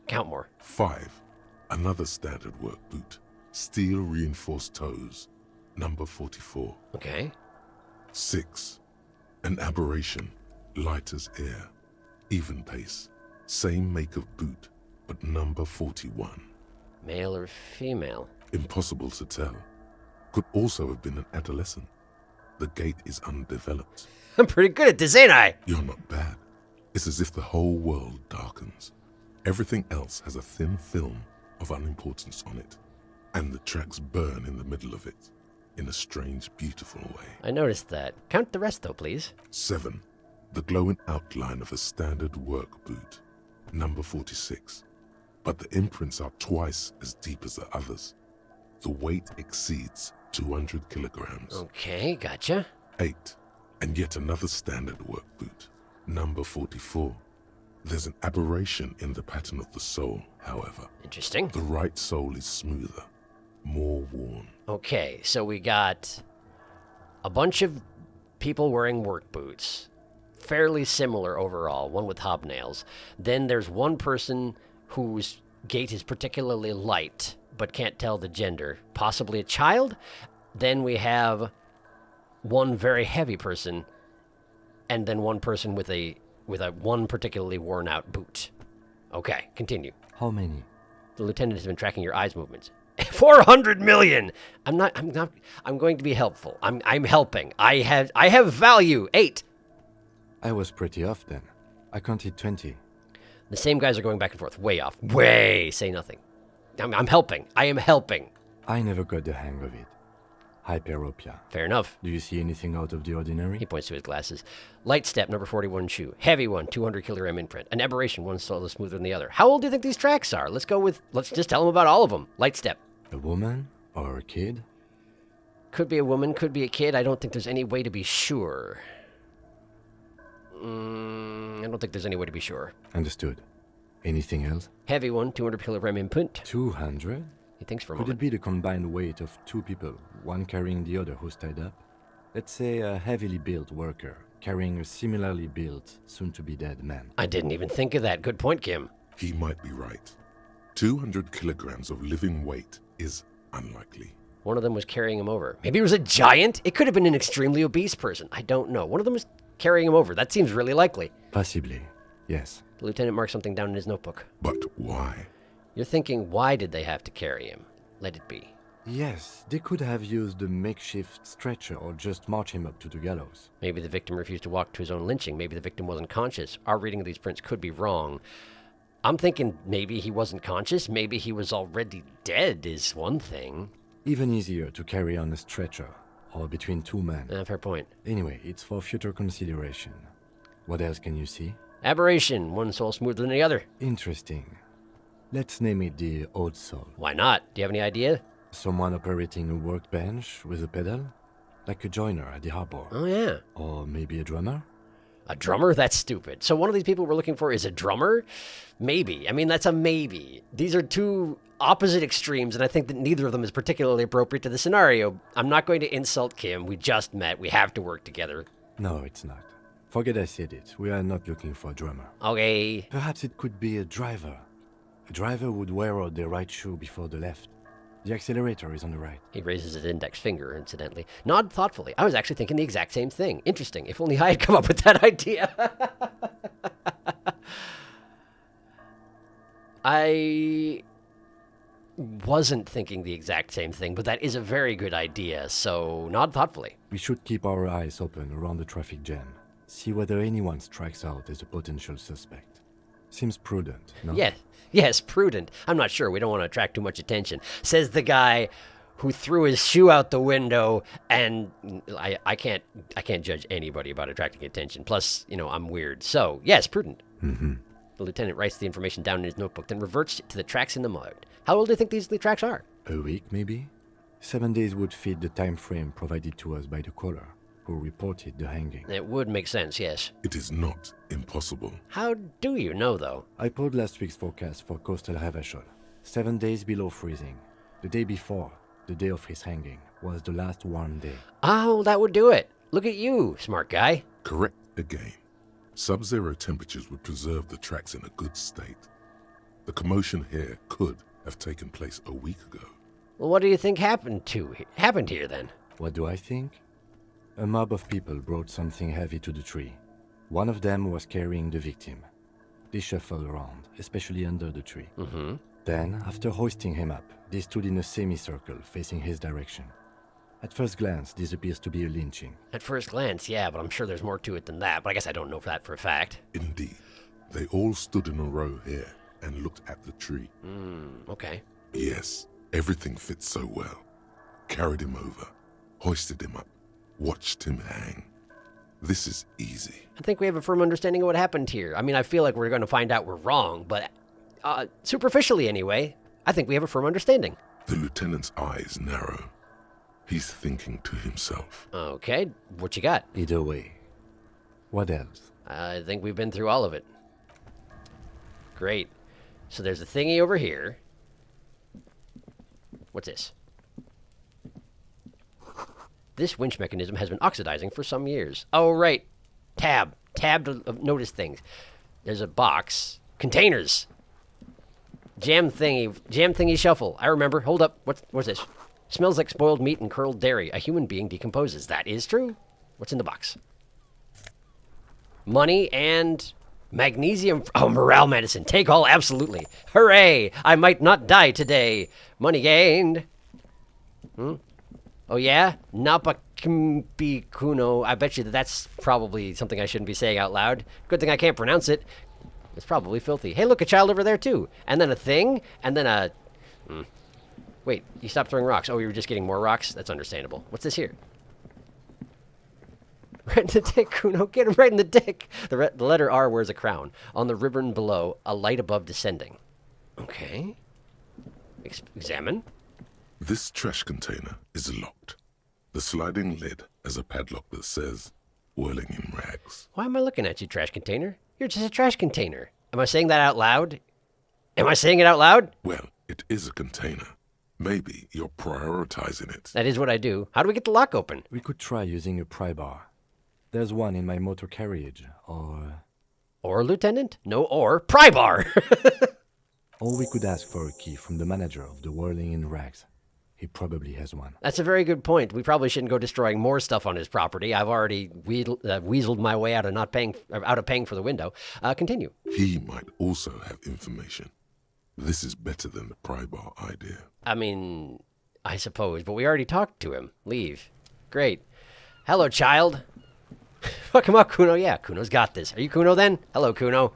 Count more. 5. Another standard work boot, steel reinforced toes, number 44. Okay. 6. An aberration, light as air, even pace, same make of boot, but number 41. Male or female? Impossible to tell. Could also have been an adolescent. The gate is undeveloped. I'm pretty good at this, ain't I? You're not bad. It's as if the whole world darkens. Everything else has a thin film of unimportance on it, and the tracks burn in the middle of it, in a strange, beautiful way. I noticed that. Count the rest, though, please. 7. The glowing outline of a standard work boot, number 46. But the imprints are twice as deep as the others. The weight exceeds 200 kilograms. Okay, gotcha. 8. And yet another standard work boot, number 44. There's an aberration in the pattern of the sole, however. Interesting. The right sole is smoother, more worn. Okay, so we got a bunch of people wearing work boots. Fairly similar overall, one with hobnails. Then there's one person whose gait is particularly light, but can't tell the gender. Possibly a child? Then we have one very heavy person, and then one person with a one particularly worn out boot. Okay, continue. How many? The lieutenant has been tracking your eyes movements. 400 million! I'm going to be helpful. I'm helping. I have value. 8. I was pretty off then. I counted 20. The same guys are going back and forth. Way off. Way. Say nothing. I'm helping. I am helping. I never got the hang of it. Hyperopia. Fair enough. Do you see anything out of the ordinary? He points to his glasses. Light step, number 41 shoe. Heavy one, 200 kilogram imprint. An aberration, one sole is smoother than the other. How old do you think these tracks are? Let's just tell them about all of them. Light step. A woman or a kid? Could be a woman, could be a kid. I don't think there's any way to be sure. I don't think there's any way to be sure. Understood. Anything else? Heavy one, 200 kilogram imprint. 200? He thinks for a Could moment. it be the combined weight of two people, one carrying the other who's tied up? Let's say a heavily built worker carrying a similarly built, soon-to-be-dead man. I didn't even think of that. Good point, Kim. He might be right. 200 kilograms of living weight is unlikely. One of them was carrying him over. Maybe it was a giant? It could have been an extremely obese person. I don't know. One of them was carrying him over. That seems really likely. Possibly, yes. The lieutenant marked something down in his notebook. But why? You're thinking, why did they have to carry him? Let it be. Yes, they could have used a makeshift stretcher or just march him up to the gallows. Maybe the victim refused to walk to his own lynching. Maybe the victim wasn't conscious. Our reading of these prints could be wrong. I'm thinking maybe he wasn't conscious. Maybe he was already dead is one thing. Even easier to carry on a stretcher or between two men. Fair point. Anyway, it's for future consideration. What else can you see? Aberration. One soul smoother than the other. Interesting. Let's name it the odd soul. Why not? Do you have any idea? Someone operating a workbench with a pedal? Like a joiner at the harbor. Oh, yeah. Or maybe a drummer? A drummer? That's stupid. So one of these people we're looking for is a drummer? Maybe. I mean, that's a maybe. These are two opposite extremes, and I think that neither of them is particularly appropriate to the scenario. I'm not going to insult Kim. We just met. We have to work together. No, it's not. Forget I said it. We are not looking for a drummer. Okay. Perhaps it could be a driver. A driver would wear out the right shoe before the left. The accelerator is on the right. He raises his index finger, incidentally. Nod thoughtfully. I was actually thinking the exact same thing. Interesting. If only I had come up with that idea. I wasn't thinking the exact same thing, but that is a very good idea, so nod thoughtfully. We should keep our eyes open around the traffic jam. See whether anyone strikes out as a potential suspect. Seems prudent, no? Yes, prudent. I'm not sure. We don't want to attract too much attention. Says the guy who threw his shoe out the window, and I can't judge anybody about attracting attention. Plus, I'm weird. So, yes, prudent. Mm-hmm. The lieutenant writes the information down in his notebook, then reverts to the tracks in the mud. How old do you think the tracks are? A week, maybe? 7 days would fit the time frame provided to us by the caller, who reported the hanging. It would make sense, yes. It is not impossible. How do you know, though? I pulled last week's forecast for coastal Havashol. 7 days below freezing. The day before, the day of his hanging, was the last warm day. Oh, that would do it. Look at you, smart guy. Correct again. Sub-zero temperatures would preserve the tracks in a good state. The commotion here could have taken place a week ago. Well, what do you think happened here, then? What do I think? A mob of people brought something heavy to the tree. One of them was carrying the victim. They shuffled around, especially under the tree. Mm-hmm. Then, after hoisting him up, they stood in a semicircle facing his direction. At first glance, this appears to be a lynching. At first glance, yeah, but I'm sure there's more to it than that. But I guess I don't know that for a fact. Indeed. They all stood in a row here and looked at the tree. Okay. Yes, everything fits so well. Carried him over, hoisted him up, watched him hang. This is easy. I think we have a firm understanding of what happened here. I mean, I feel like we're going to find out we're wrong, but superficially anyway, I think we have a firm understanding. The lieutenant's eyes narrow. He's thinking to himself. Okay, what you got? Either way. What else? I think we've been through all of it. Great. So there's a thingy over here. What's this? This winch mechanism has been oxidizing for some years. Oh, right. Tab. Tab to notice things. There's a box. Containers. Jam thingy shuffle. I remember. Hold up. What's this? Smells like spoiled meat and curled dairy. A human being decomposes. That is true. What's in the box? Money and magnesium. Oh, morale medicine. Take all, absolutely. Hooray! I might not die today. Money gained. Oh, yeah? Napakimpi Kuno. I bet you that's probably something I shouldn't be saying out loud. Good thing I can't pronounce it. It's probably filthy. Hey, look, a child over there, too. And then a thing, and then a... Wait, you stopped throwing rocks. Oh, you were just getting more rocks? That's understandable. What's this here? Right in the dick, Kuno. Get him right in the dick. The letter R wears a crown. On the ribbon below, a light above descending. Okay. Examine. This trash container is locked. The sliding lid has a padlock that says, whirling in rags. Why am I looking at you, trash container? You're just a trash container. Am I saying that out loud? Am I saying it out loud? Well, it is a container. Maybe you're prioritizing it. That is what I do. How do we get the lock open? We could try using a pry bar. There's one in my motor carriage, or... Or, Lieutenant? No or. Pry bar! Or we could ask for a key from the manager of the Whirling in Rags. He probably has one. That's a very good point. We probably shouldn't go destroying more stuff on his property. I've already weaseled my way out of paying for the window. Continue. He might also have information. This is better than the pry bar idea. I mean, I suppose, but we already talked to him. Leave. Great. Hello, child. Fuck him up, Kuno. Yeah, Kuno's got this. Are you Kuno then? Hello, Kuno.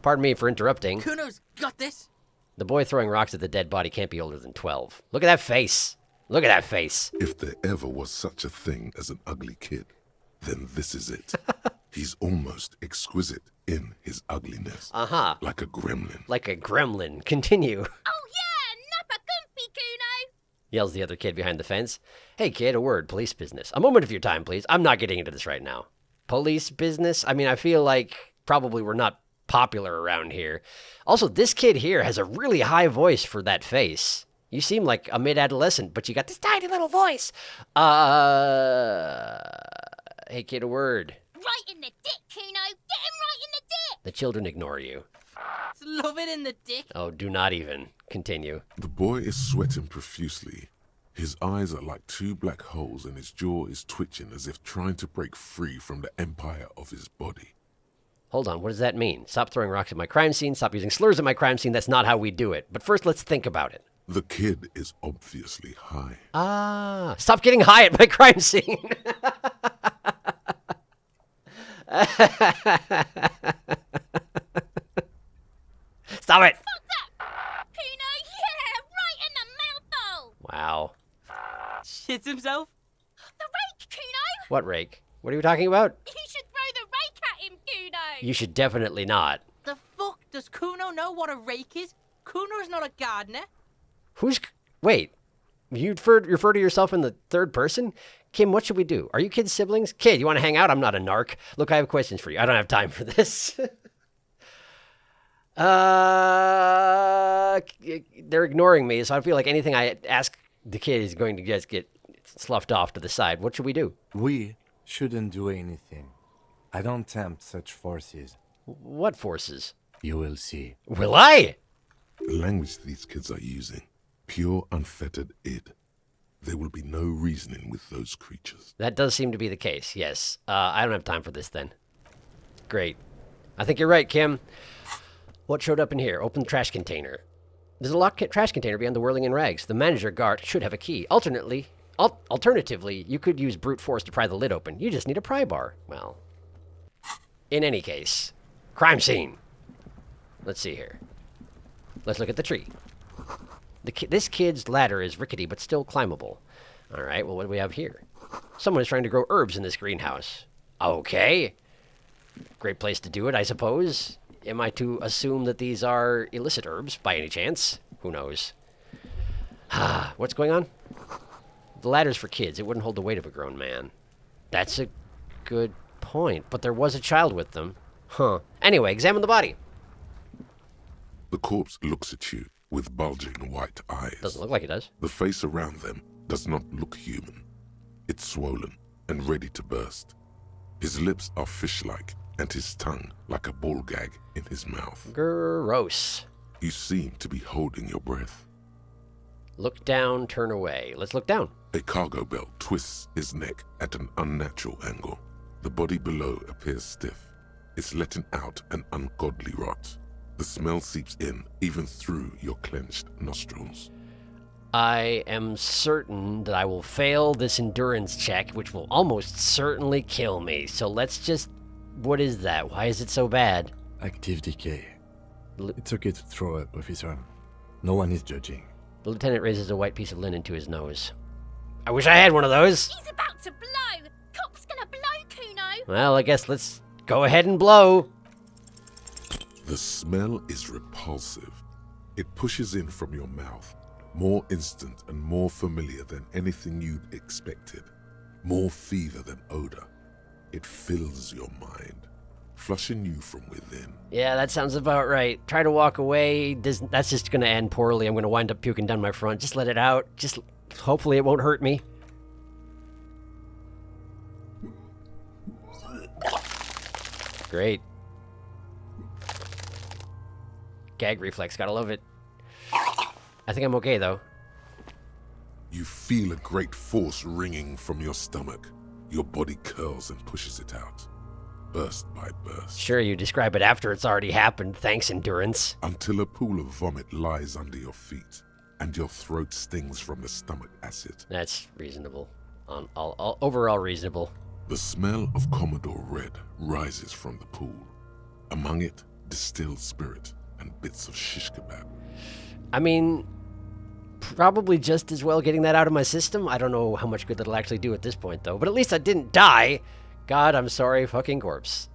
Pardon me for interrupting. Kuno's got this. The boy throwing rocks at the dead body can't be older than 12. Look at that face. Look at that face. If there ever was such a thing as an ugly kid, then this is it. He's almost exquisite in his ugliness. Uh-huh. Like a gremlin. Like a gremlin. Continue. Oh yeah, Nappa Gumpy Kuno! Yells the other kid behind the fence. Hey kid, a word, police business. A moment of your time, please. I'm not getting into this right now. Police business? I mean, I feel like probably we're not popular around here. Also, this kid here has a really high voice for that face. You seem like a mid-adolescent, but you got this tiny little voice. Hey kid, a word. Right in the dick, Kuno! Get him right in the dick! The children ignore you. Love it in the dick. Oh, do not even. Continue. The boy is sweating profusely. His eyes are like two black holes and his jaw is twitching as if trying to break free from the empire of his body. Hold on, what does that mean? Stop throwing rocks at my crime scene, stop using slurs at my crime scene, that's not how we do it. But first, let's think about it. The kid is obviously high. Ah, stop getting high at my crime scene! Stop it! Fuck that! Kuno, yeah! Right in the mouthhole! Wow. Shits himself. The rake, Kuno! What rake? What are you talking about? You should throw the rake at him, Kuno! You should definitely not. The fuck? Does Kuno know what a rake is? Kuno's not a gardener. Wait. You refer to yourself in the third person? Kim, what should we do? Are you kids siblings? Kid, you want to hang out? I'm not a narc. Look, I have questions for you. I don't have time for this. They're ignoring me, so I feel like anything I ask the kid is going to just get sloughed off to the side. What should we do? We shouldn't do anything. I don't tempt such forces. What forces? You will see. Will I? The language these kids are using, pure unfettered id. There will be no reasoning with those creatures. That does seem to be the case, yes. I don't have time for this then. Great. I think you're right, Kim. What showed up in here? Open the trash container. There's a locked trash container beyond the whirling in rags. The manager, Gart, should have a key. Alternatively, Alternatively, you could use brute force to pry the lid open. You just need a pry bar. Well, in any case, crime scene. Let's see here. Let's look at the tree. This kid's ladder is rickety, but still climbable. All right, well, what do we have here? Someone is trying to grow herbs in this greenhouse. Okay. Great place to do it, I suppose. Am I to assume that these are illicit herbs, by any chance? Who knows? What's going on? The ladder's for kids. It wouldn't hold the weight of a grown man. That's a good point, but there was a child with them. Huh. Anyway, examine the body. The corpse looks at you with bulging white eyes. Doesn't look like it does. The face around them does not look human. It's swollen and ready to burst. His lips are fish-like, and his tongue like a ball gag in his mouth. Gross. You seem to be holding your breath. Look down, turn away. Let's look down. A cargo belt twists his neck at an unnatural angle. The body below appears stiff. It's letting out an ungodly rot. The smell seeps in, even through your clenched nostrils. I am certain that I will fail this endurance check, which will almost certainly kill me. So let's just... What is that? Why is it so bad? Active decay. It's okay to throw up, officer. No one is judging. The lieutenant raises a white piece of linen to his nose. I wish I had one of those. He's about to blow! Cop's gonna blow, Kuno! Well, I guess let's go ahead and blow. The smell is repulsive. It pushes in from your mouth, more instant and more familiar than anything you'd expected, more fever than odor. It fills your mind, flushing you from within. Yeah, that sounds about right. Try to walk away. That's just going to end poorly. I'm going to wind up puking down my front. Just let it out. Just hopefully it won't hurt me. Great. Gag reflex. Gotta love it. I think I'm okay, though. You feel a great force ringing from your stomach. Your body curls and pushes it out, burst by burst. Sure, you describe it after it's already happened. Thanks, endurance. Until a pool of vomit lies under your feet, and your throat stings from the stomach acid. That's reasonable. Overall reasonable. The smell of Commodore Red rises from the pool. Among it, distilled spirit and bits of shish kebab. I mean, probably just as well getting that out of my system. I don't know how much good that'll actually do at this point, though. But at least I didn't die. God, I'm sorry, fucking corpse.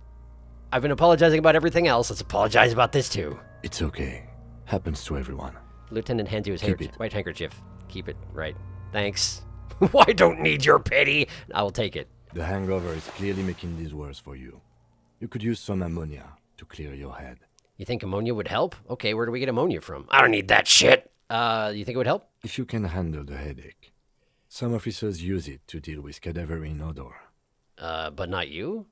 I've been apologizing about everything else. Let's apologize about this, too. It's okay. Happens to everyone. Lieutenant hands you his Keep it. white handkerchief. Keep it, right. Thanks. I don't need your pity. I will take it. The hangover is clearly making this worse for you. You could use some ammonia to clear your head. You think ammonia would help? Okay, where do we get ammonia from? I don't need that shit. You think it would help? If you can handle the headache. Some officers use it to deal with cadaverine odor. But not you?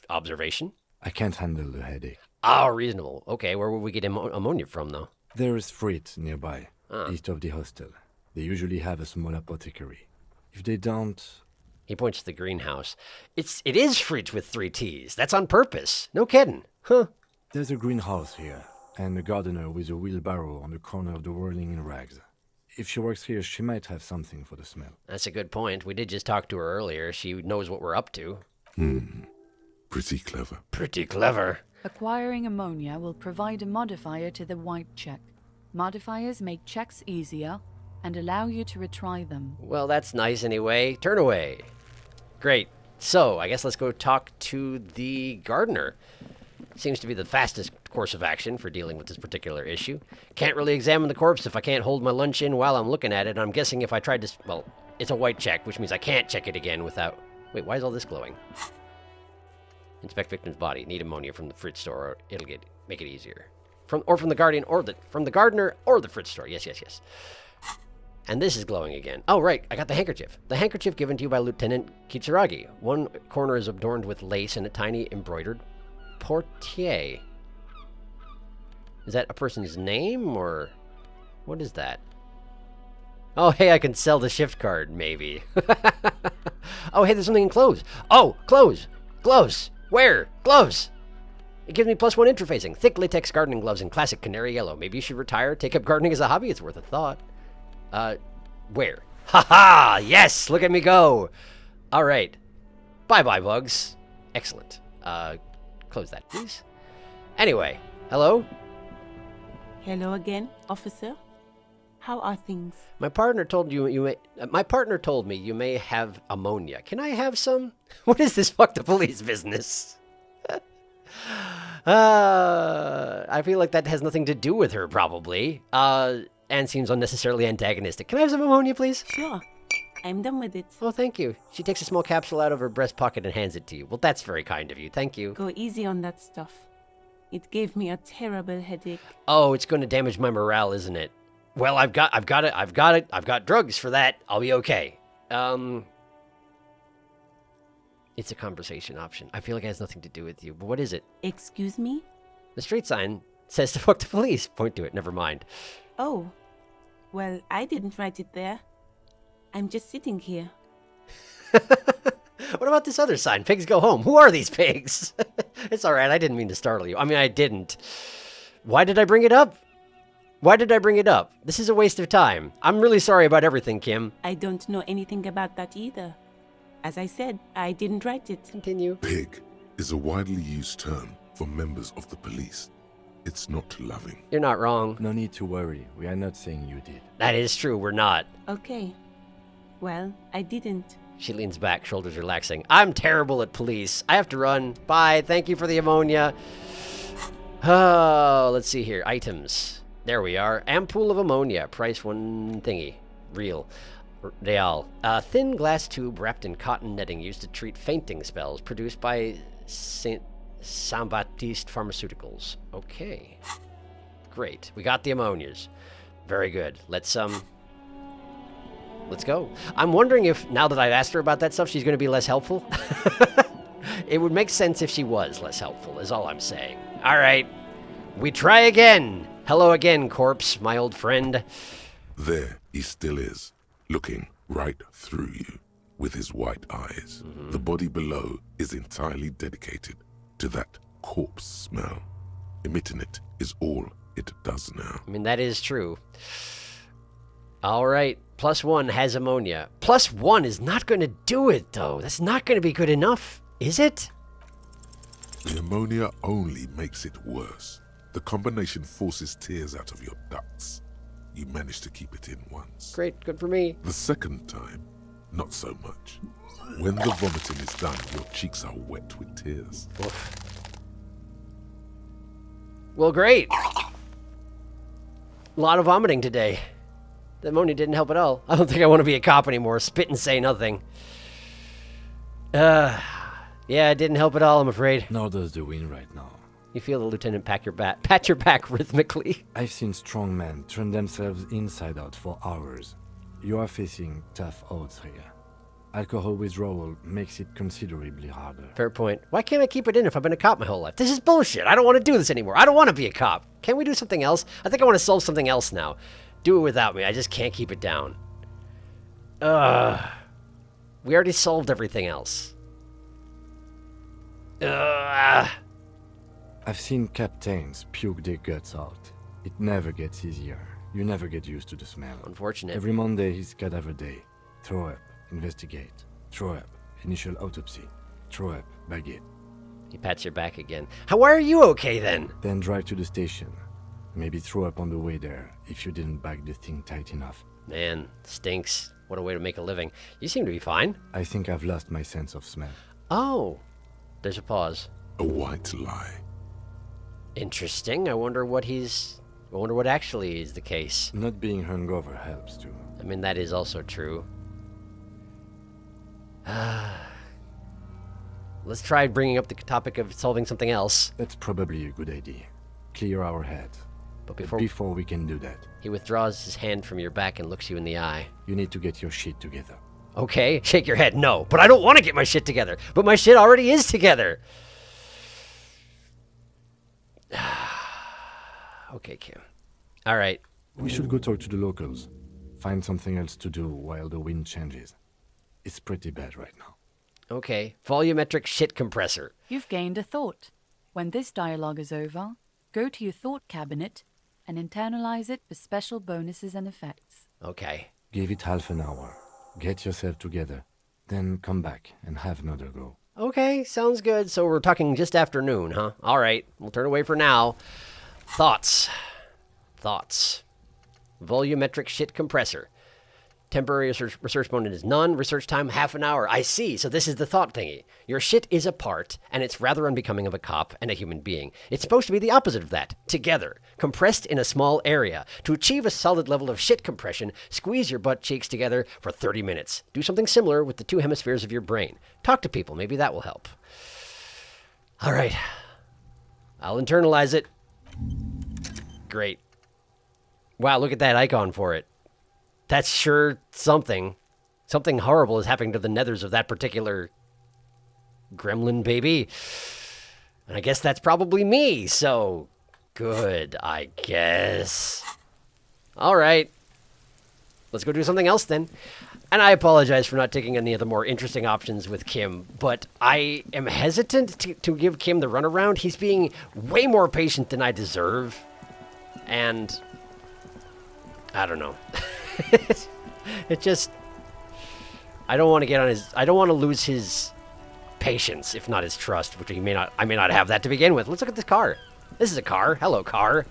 Observation? I can't handle the headache. Ah, reasonable. Okay, where would we get ammonia from, though? There is Frit nearby, east of the hostel. They usually have a small apothecary. If they don't... He points to the greenhouse. It is Frit with 3 T's. That's on purpose. No kidding. Huh. There's a greenhouse here, and a gardener with a wheelbarrow on the corner of the whirling in rags. If she works here, she might have something for the smell. That's a good point. We did just talk to her earlier. She knows what we're up to. Pretty clever. Pretty clever. Acquiring ammonia will provide a modifier to the white check. Modifiers make checks easier and allow you to retry them. Well, that's nice anyway. Turn away. Great. So, I guess let's go talk to the gardener. Seems to be the fastest course of action for dealing with this particular issue. Can't really examine the corpse if I can't hold my lunch in while I'm looking at it. I'm guessing if I tried to... Well, it's a white check, which means I can't check it again without... Wait, why is all this glowing? Inspect victim's body. Need ammonia from the Fritz store, or it'll make it easier. From the gardener or the Fritz store. Yes. And this is glowing again. Oh, right. I got the handkerchief. The handkerchief given to you by Lieutenant Kitsuragi. One corner is adorned with lace and a tiny embroidered portier. Is that a person's name, or what is that? Oh, hey, I can sell the shift card, maybe. Oh, hey, there's something in clothes. Oh, clothes. Gloves. Where? Gloves. It gives me +1 interfacing. Thick latex gardening gloves in classic canary yellow. Maybe you should retire, take up gardening as a hobby. It's worth a thought. Where? Ha! Yes! Look at me go! Alright. Bye-bye, bugs. Excellent. Close that, please. Anyway, hello? Hello again, officer. How are things? My partner told me you may have ammonia. Can I have some? What is this fuck the police business? I feel like that has nothing to do with her, probably. And seems unnecessarily antagonistic. Can I have some ammonia, please? Sure. I'm done with it. Oh, thank you. She takes a small capsule out of her breast pocket and hands it to you. Well, that's very kind of you. Thank you. Go easy on that stuff. It gave me a terrible headache. Oh, it's going to damage my morale, isn't it? Well, I've got drugs for that. I'll be okay. It's a conversation option. I feel like it has nothing to do with you, but what is it? Excuse me? The street sign says to fuck the police. Point to it, never mind. Oh. Well, I didn't write it there. I'm just sitting here. What about this other sign? Pigs go home. Who are these pigs? It's alright, I didn't mean to startle you. I mean, I didn't. Why did I bring it up? Why did I bring it up? This is a waste of time. I'm really sorry about everything, Kim. I don't know anything about that either. As I said, I didn't write it. Continue. Pig is a widely used term for members of the police. It's not loving. You're not wrong. No need to worry. We are not saying you did. That is true, we're not. Okay. Well, I didn't. She leans back, shoulders relaxing. I'm terrible at police. I have to run. Bye. Thank you for the ammonia. Oh, let's see here. Items. There we are. Ampoule of ammonia. Price one thingy. Real. Real. A thin glass tube wrapped in cotton netting used to treat fainting spells. Produced by Saint Baptiste Pharmaceuticals. Okay. Great. We got the ammonias. Very good. Let's go. I'm wondering if, now that I've asked her about that stuff, she's going to be less helpful. It would make sense if she was less helpful, is all I'm saying. All right. We try again. Hello again, corpse, my old friend. There he still is, looking right through you with his white eyes. The body below is entirely dedicated to that corpse smell. Emitting it is all it does now. I mean, that is true. All right. +1 has ammonia. +1 is not going to do it, though. That's not going to be good enough, is it? The ammonia only makes it worse. The combination forces tears out of your ducts. You manage to keep it in once. Great, good for me. The second time, not so much. When the vomiting is done, your cheeks are wet with tears. Oof. Well, great. A lot of vomiting today. The ammonia didn't help at all. I don't think I want to be a cop anymore. Spit and say nothing. Yeah, it didn't help at all, I'm afraid. Nor does the wind right now. You feel the lieutenant pat your back rhythmically. I've seen strong men turn themselves inside out for hours. You are facing tough odds here. Alcohol withdrawal makes it considerably harder. Fair point. Why can't I keep it in if I've been a cop my whole life? This is bullshit. I don't want to do this anymore. I don't want to be a cop. Can't we do something else? I think I want to solve something else now. Do it without me. I just can't keep it down. We already solved everything else. I've seen captains puke their guts out. It never gets easier. You never get used to the smell. Unfortunate. Every Monday is cadaver day. Throw up, investigate. Throw up, initial autopsy. Throw up, bag it. He pats your back again. Why are you okay then? Then drive to the station. Maybe throw up on the way there if you didn't bag the thing tight enough. Man, stinks. What a way to make a living. You seem to be fine. I think I've lost my sense of smell. Oh. There's a pause. A white lie. Interesting. I wonder what actually is the case. Not being hungover helps too. I mean, that is also true. Let's try bringing up the topic of solving something else. That's probably a good idea. Clear our heads. But before we can do that, he withdraws his hand from your back and looks you in the eye. you need to get your shit together. Okay, shake your head. No, but I don't want to get my shit together. But my shit already is together. Okay, Kim. All right. We should go talk to the locals. Find something else to do while the wind changes. It's pretty bad right now. Okay. Volumetric shit compressor. You've gained a thought. When this dialogue is over, go to your thought cabinet and internalize it for special bonuses and effects. Okay. Give it half an hour. Get yourself together. Then come back and have another go. Okay, sounds good. So we're talking just after noon, huh? All right, we'll turn away for now. Thoughts. Volumetric shit compressor. Temporary research mode is none. Research time, half an hour. I see. So this is the thought thingy. Your shit is apart, and it's rather unbecoming of a cop and a human being. It's supposed to be the opposite of that. Together. Compressed in a small area. To achieve a solid level of shit compression, squeeze your butt cheeks together for 30 minutes. Do something similar with the two hemispheres of your brain. Talk to people. Maybe that will help. All right. I'll internalize it. Great. Wow, look at that icon for it. That's sure something. Something horrible is happening to the nethers of that particular gremlin baby. And I guess that's probably me, so good, I guess. All right. Let's go do something else then. And I apologize for not taking any of the more interesting options with Kim, but I am hesitant to give Kim the runaround. He's being way more patient than I deserve. And I don't know. It just, I don't want to get on his, I don't want to lose his patience, if not his trust, which I may not have that to begin with. Let's look at this car. This is a car. Hello, car.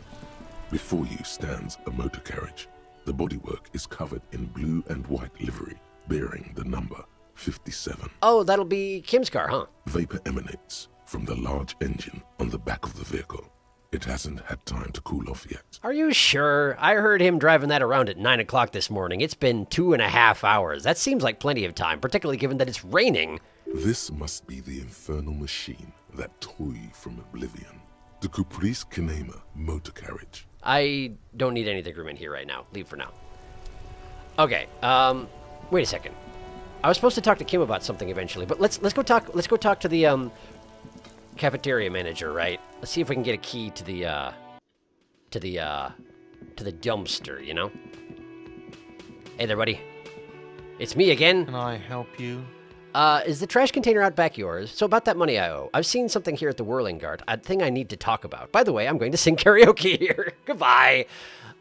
Before you stands a motor carriage. The bodywork is covered in blue and white livery, bearing the number 57. Oh, that'll be Kim's car, huh? Vapor emanates from the large engine on the back of the vehicle. It hasn't had time to cool off yet. Are you sure? I heard him driving that around at 9 o'clock this morning. It's been 2.5 hours. That seems like plenty of time, particularly given that it's raining. This must be the infernal machine, that toy from oblivion. The Caprice Kinema motor carriage. I don't need anything room in here right now. Leave for now. Okay, wait a second. I was supposed to talk to Kim about something eventually, but let's go talk to the cafeteria manager, right? Let's see if we can get a key to the dumpster, you know? Hey there, buddy. It's me again. Can I help you? Is the trash container out back yours? So about that money I owe. I've seen something here at the Whirling Guard. A thing I need to talk about. By the way, I'm going to sing karaoke here. Goodbye.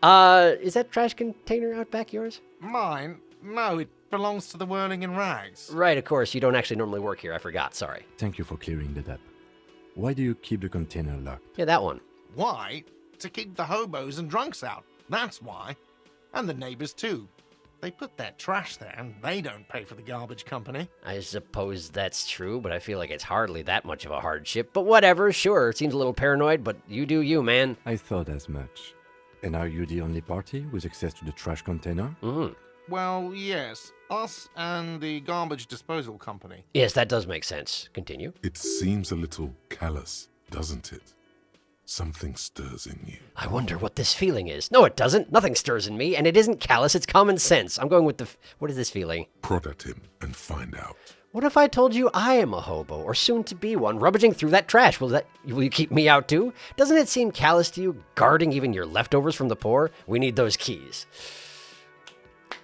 Is that trash container out back yours? Mine? No, it belongs to the Whirling in Rags. Right, of course. You don't actually normally work here. I forgot. Sorry. Thank you for clearing that up. Why do you keep the container locked? Yeah, that one. Why? To keep the hobos and drunks out. That's why. And the neighbors, too. They put their trash there, and they don't pay for the garbage company. I suppose that's true, but I feel like it's hardly that much of a hardship. But whatever, sure. It seems a little paranoid, but you do you, man. I thought as much. And are you the only party with access to the trash container? Mm-hmm. Well, yes. Us and the garbage disposal company. Yes, that does make sense. Continue. It seems a little callous, doesn't it? Something stirs in you. I wonder what this feeling is. No, it doesn't. Nothing stirs in me, and it isn't callous. It's common sense. I'm going with the... What is this feeling? Prod at him and find out. What if I told you I am a hobo, or soon to be one, rummaging through that trash? Will you keep me out too? Doesn't it seem callous to you, guarding even your leftovers from the poor? We need those keys.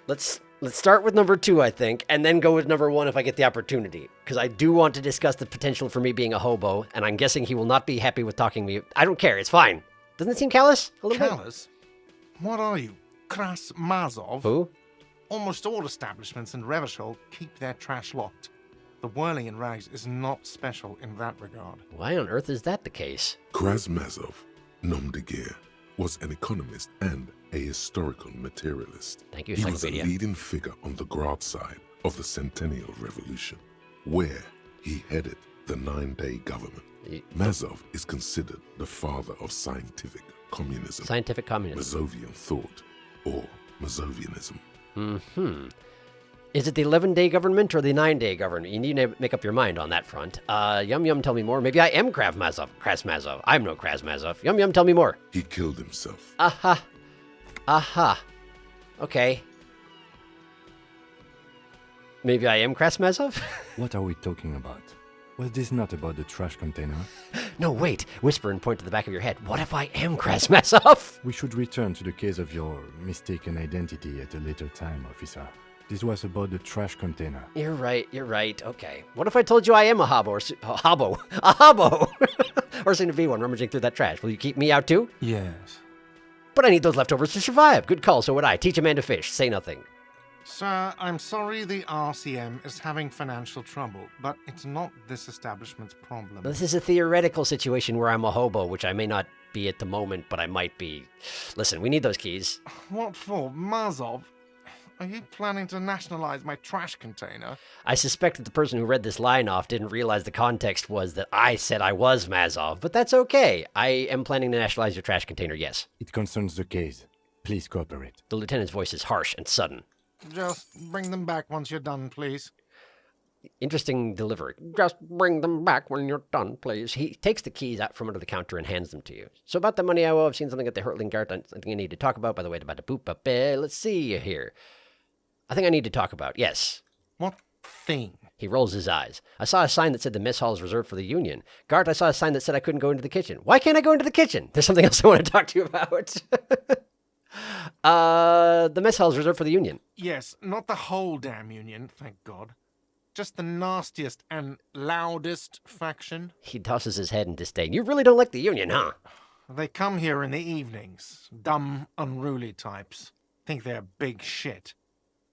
Let's start with number 2, I think, and then go with number 1 if I get the opportunity. Because I do want to discuss the potential for me being a hobo, and I'm guessing he will not be happy with talking to me. I don't care, it's fine. Doesn't it seem callous? A little Callous? What are you, Kras Mazov? Who? Almost all establishments in Revachol keep their trash locked. The Whirling in Rags is not special in that regard. Why on earth is that the case? Krasmazov, nom de guerre, was an economist and a historical materialist. Thank you, He was a Encyclopedia. leading figure on the Grad side of the Centennial Revolution, where he headed the 9-day government. Mazov is considered the father of scientific communism, Scientific communism. Mazovian thought, or Mazovianism. Mm-hmm. Is it the 11-day government or the 9-day government? You need to make up your mind on that front. Yum Yum, tell me more. Maybe I am Krasmazov. I'm no Krasmazov. Yum Yum, tell me more. He killed himself. Aha. Aha. Okay. Maybe I am Krasmazov? What are we talking about? Was this not about the trash container? No, wait. Whisper and point to the back of your head. What if I am Krasmazov? We should return to the case of your mistaken identity at a later time, officer. This was about the trash container. You're right. Okay. What if I told you I am a hobo a hobo? Or soon to be one rummaging through that trash? Will you keep me out too? Yes. But I need those leftovers to survive. Good call, so would I. Teach a man to fish. Say nothing. Sir, I'm sorry the RCM is having financial trouble, but it's not this establishment's problem. This is a theoretical situation where I'm a hobo, which I may not be at the moment, but I might be. Listen, we need those keys. What for? Mazov? Are you planning to nationalize my trash container? I suspect that the person who read this line off didn't realize the context was that I said I was Mazov, but that's okay. I am planning to nationalize your trash container, yes. It concerns the case. Please cooperate. The lieutenant's voice is harsh and sudden. Just bring them back once you're done, please. Interesting delivery. Just bring them back when you're done, please. He takes the keys out from under the counter and hands them to you. So about the money I owe, I've seen something at the Hurtling Guard. Something I need to talk about. By the way, about the boop up. Let's see here. I think I need to talk about. Yes. What thing? He rolls his eyes. I saw a sign that said the mess hall is reserved for the Union. Guard, I saw a sign that said I couldn't go into the kitchen. Why can't I go into the kitchen? There's something else I want to talk to you about. The mess hall is reserved for the Union. Yes, not the whole damn Union, thank God. Just the nastiest and loudest faction. He tosses his head in disdain. You really don't like the Union, huh? They come here in the evenings. Dumb, unruly types. Think they're big shit.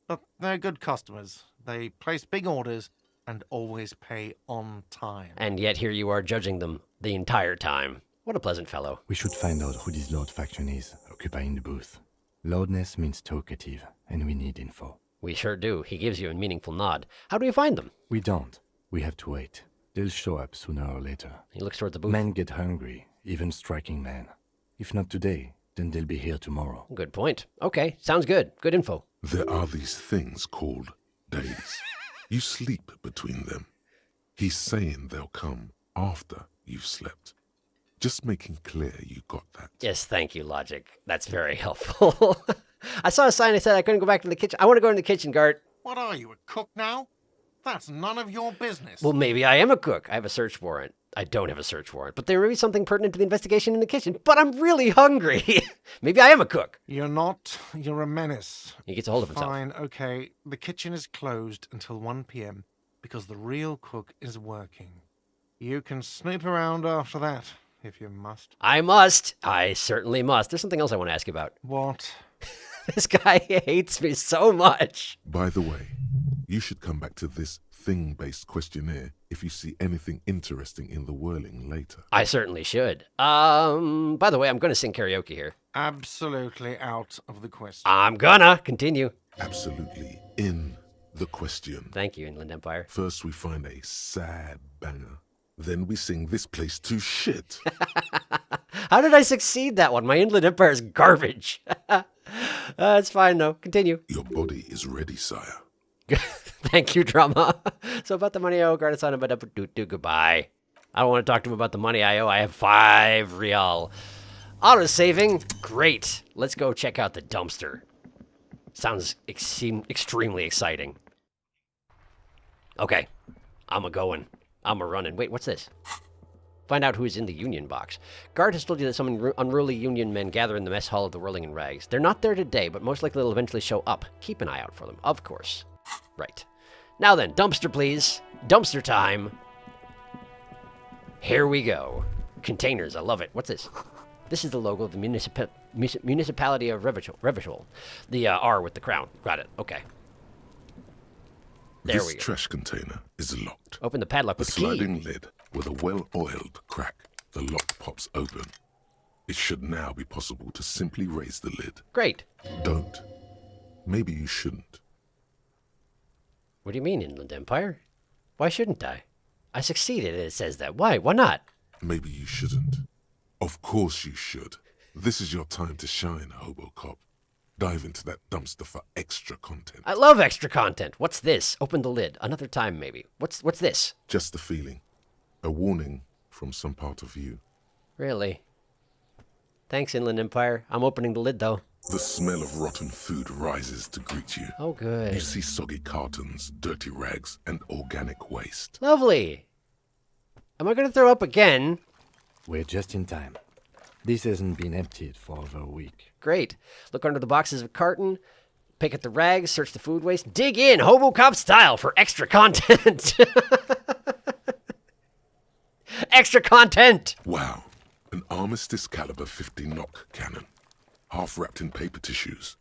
But they're good customers. They place big orders and always pay on time. And yet here you are judging them the entire time. What a pleasant fellow. We should find out who this Lord faction is, occupying the booth. Loudness means talkative, and we need info. We sure do. He gives you a meaningful nod. How do you find them? We don't. We have to wait. They'll show up sooner or later. He looks towards the booth. Men get hungry, even striking men. If not today, then they'll be here tomorrow. Good point. Okay, sounds good. Good info. There are these things called days. You sleep between them. He's saying they'll come after you've slept. Just making clear you got that. Yes, thank you, Logic. That's very helpful. I saw a sign that said I couldn't go back to the kitchen. I want to go in the kitchen, Gart. What are you, a cook now? That's none of your business. Well, maybe I am a cook. I have a search warrant. I don't have a search warrant, but there may be something pertinent to the investigation in the kitchen. But I'm really hungry. Maybe I am a cook. You're not. You're a menace. He gets a hold of himself. Fine, okay. The kitchen is closed until 1 p.m. because the real cook is working. You can snoop around after that, if you must. I must. I certainly must. There's something else I want to ask you about. What? This guy hates me so much. By the way, you should come back to this thing-based questionnaire if you see anything interesting in the whirling later. I certainly should. By the way, I'm going to sing karaoke here. Absolutely out of the question. I'm gonna. Continue. Absolutely in the question. Thank you, Inland Empire. First we find a sad banger. Then we sing this place to shit. How did I succeed that one? My Inland Empire is garbage. It's fine, though. Continue. Your body is ready, sire. Thank you, drama. So about the money I owe, Gardasan, about do goodbye. I don't want to talk to him about the money I owe. I have 5 real. Auto-saving? Great. Let's go check out the dumpster. Sounds extremely exciting. Okay. I'm a-going. I'm a-running. Wait, what's this? Find out who's in the Union box. Guard has told you that some unruly Union men gather in the mess hall of the Whirling in Rags. They're not there today, but most likely they'll eventually show up. Keep an eye out for them, of course. Right. Now then, dumpster, please. Dumpster time. Here we go. Containers, I love it. What's this? This is the logo of the municipality of Revachol. The R with the crown. Got it. Okay. There we This go. trash container is locked. Open the padlock A with the key. sliding lid with a well-oiled crack. The lock pops open. It should now be possible to simply raise the lid. Great. Don't. Maybe you shouldn't. What do you mean, Inland Empire? Why shouldn't I? I succeeded, and it says that. Why? Why not? Maybe you shouldn't. Of course you should. This is your time to shine, Hobo Cop. Dive into that dumpster for extra content. I love extra content. What's this? Open the lid. Another time, maybe. What's this? Just the feeling. A warning from some part of you. Really? Thanks, Inland Empire. I'm opening the lid, though. The smell of rotten food rises to greet you. Oh, good. You see soggy cartons, dirty rags, and organic waste. Lovely. Am I going to throw up again? We're just in time. This hasn't been emptied for over a week. Great. Look under the boxes of carton, pick at the rags, search the food waste, dig in, Hobo Cop style, for extra content. Extra content! Wow. An Armistice caliber 50 knock cannon. Half wrapped in paper tissues.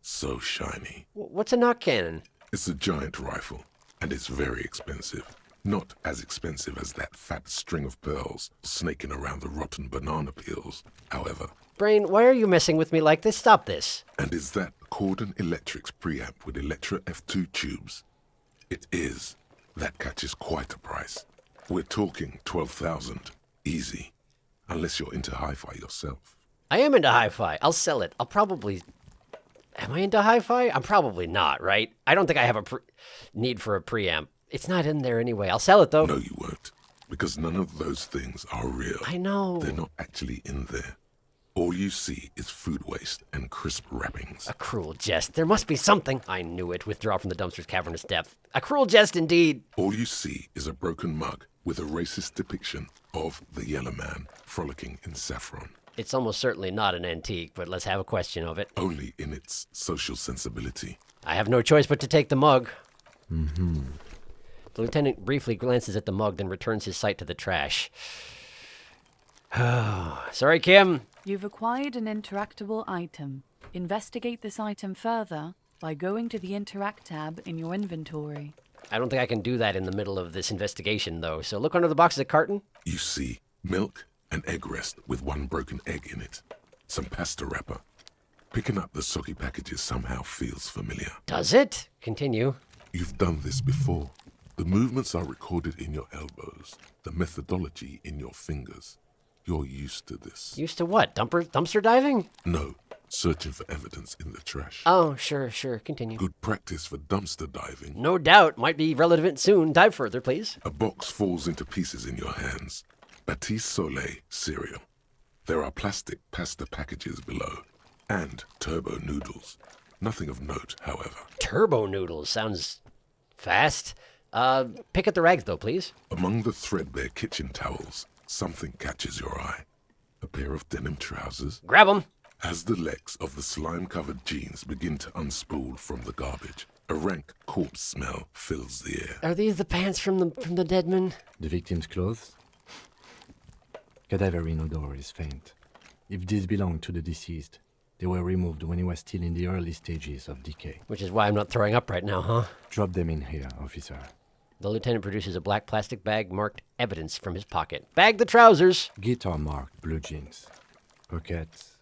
So shiny. What's a knock cannon? It's a giant rifle, and it's very expensive. Not as expensive as that fat string of pearls snaking around the rotten banana peels, however. Brain, why are you messing with me like this? Stop this. And is that Cordon Electric's preamp with Electra F2 tubes? It is. That catches quite a price. We're talking 12,000. Easy. Unless you're into hi-fi yourself. I am into hi-fi. I'll sell it. I'll probably... Am I into hi-fi? I'm probably not, right? I don't think I have a need for a preamp. It's not in there anyway. I'll sell it, though. No, you won't. Because none of those things are real. I know. They're not actually in there. All you see is food waste and crisp wrappings. A cruel jest. There must be something. I knew it. Withdraw from the dumpster's cavernous depth. A cruel jest indeed. All you see is a broken mug with a racist depiction of the Yellow Man frolicking in saffron. It's almost certainly not an antique, but let's have a question of it. Only in its social sensibility. I have no choice but to take the mug. Mm-hmm. The lieutenant briefly glances at the mug, then returns his sight to the trash. Sorry, Kim. You've acquired an interactable item. Investigate this item further by going to the Interact tab in your inventory. I don't think I can do that in the middle of this investigation, though, so look under the box of the carton. You see milk and egg rest with one broken egg in it. Some pasta wrapper. Picking up the soggy packages somehow feels familiar. Does it? Continue. You've done this before. The movements are recorded in your elbows, the methodology in your fingers. You're used to this. Used to what? Dumpster diving? No, searching for evidence in the trash. Oh, sure. Continue. Good practice for dumpster diving. No doubt. Might be relevant soon. Dive further, please. A box falls into pieces in your hands. Batiste Soleil cereal. There are plastic pasta packages below. And turbo noodles. Nothing of note, however. Turbo noodles. Sounds fast. Pick at the rags, though, please. Among the threadbare kitchen towels, something catches your eye. A pair of denim trousers. Grab them. As the legs of the slime-covered jeans begin to unspool from the garbage, a rank corpse smell fills the air. Are these the pants from the dead man? The victim's clothes? Cadaverine odor is faint. If these belong to the deceased, they were removed when he was still in the early stages of decay. Which is why I'm not throwing up right now, huh? Drop them in here, officer. The lieutenant produces a black plastic bag marked evidence from his pocket. Bag the trousers. Guitar marked blue jeans. Pockets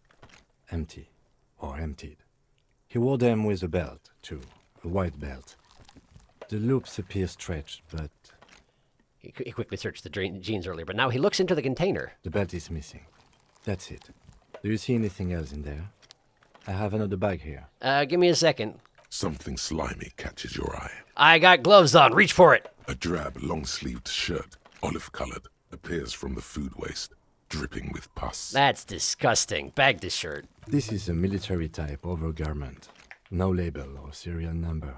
empty or emptied. He wore them with a belt, too. A white belt. The loops appear stretched, but He quickly searched the jeans earlier, but now he looks into the container. the belt is missing. That's it. Do you see anything else in there? I have another bag here. Give me a second. Something slimy catches your eye. I got gloves on. Reach for it. A drab, long-sleeved shirt, olive-colored, appears from the food waste, dripping with pus. That's disgusting. Bag this shirt. This is a military-type overgarment. No label or serial number.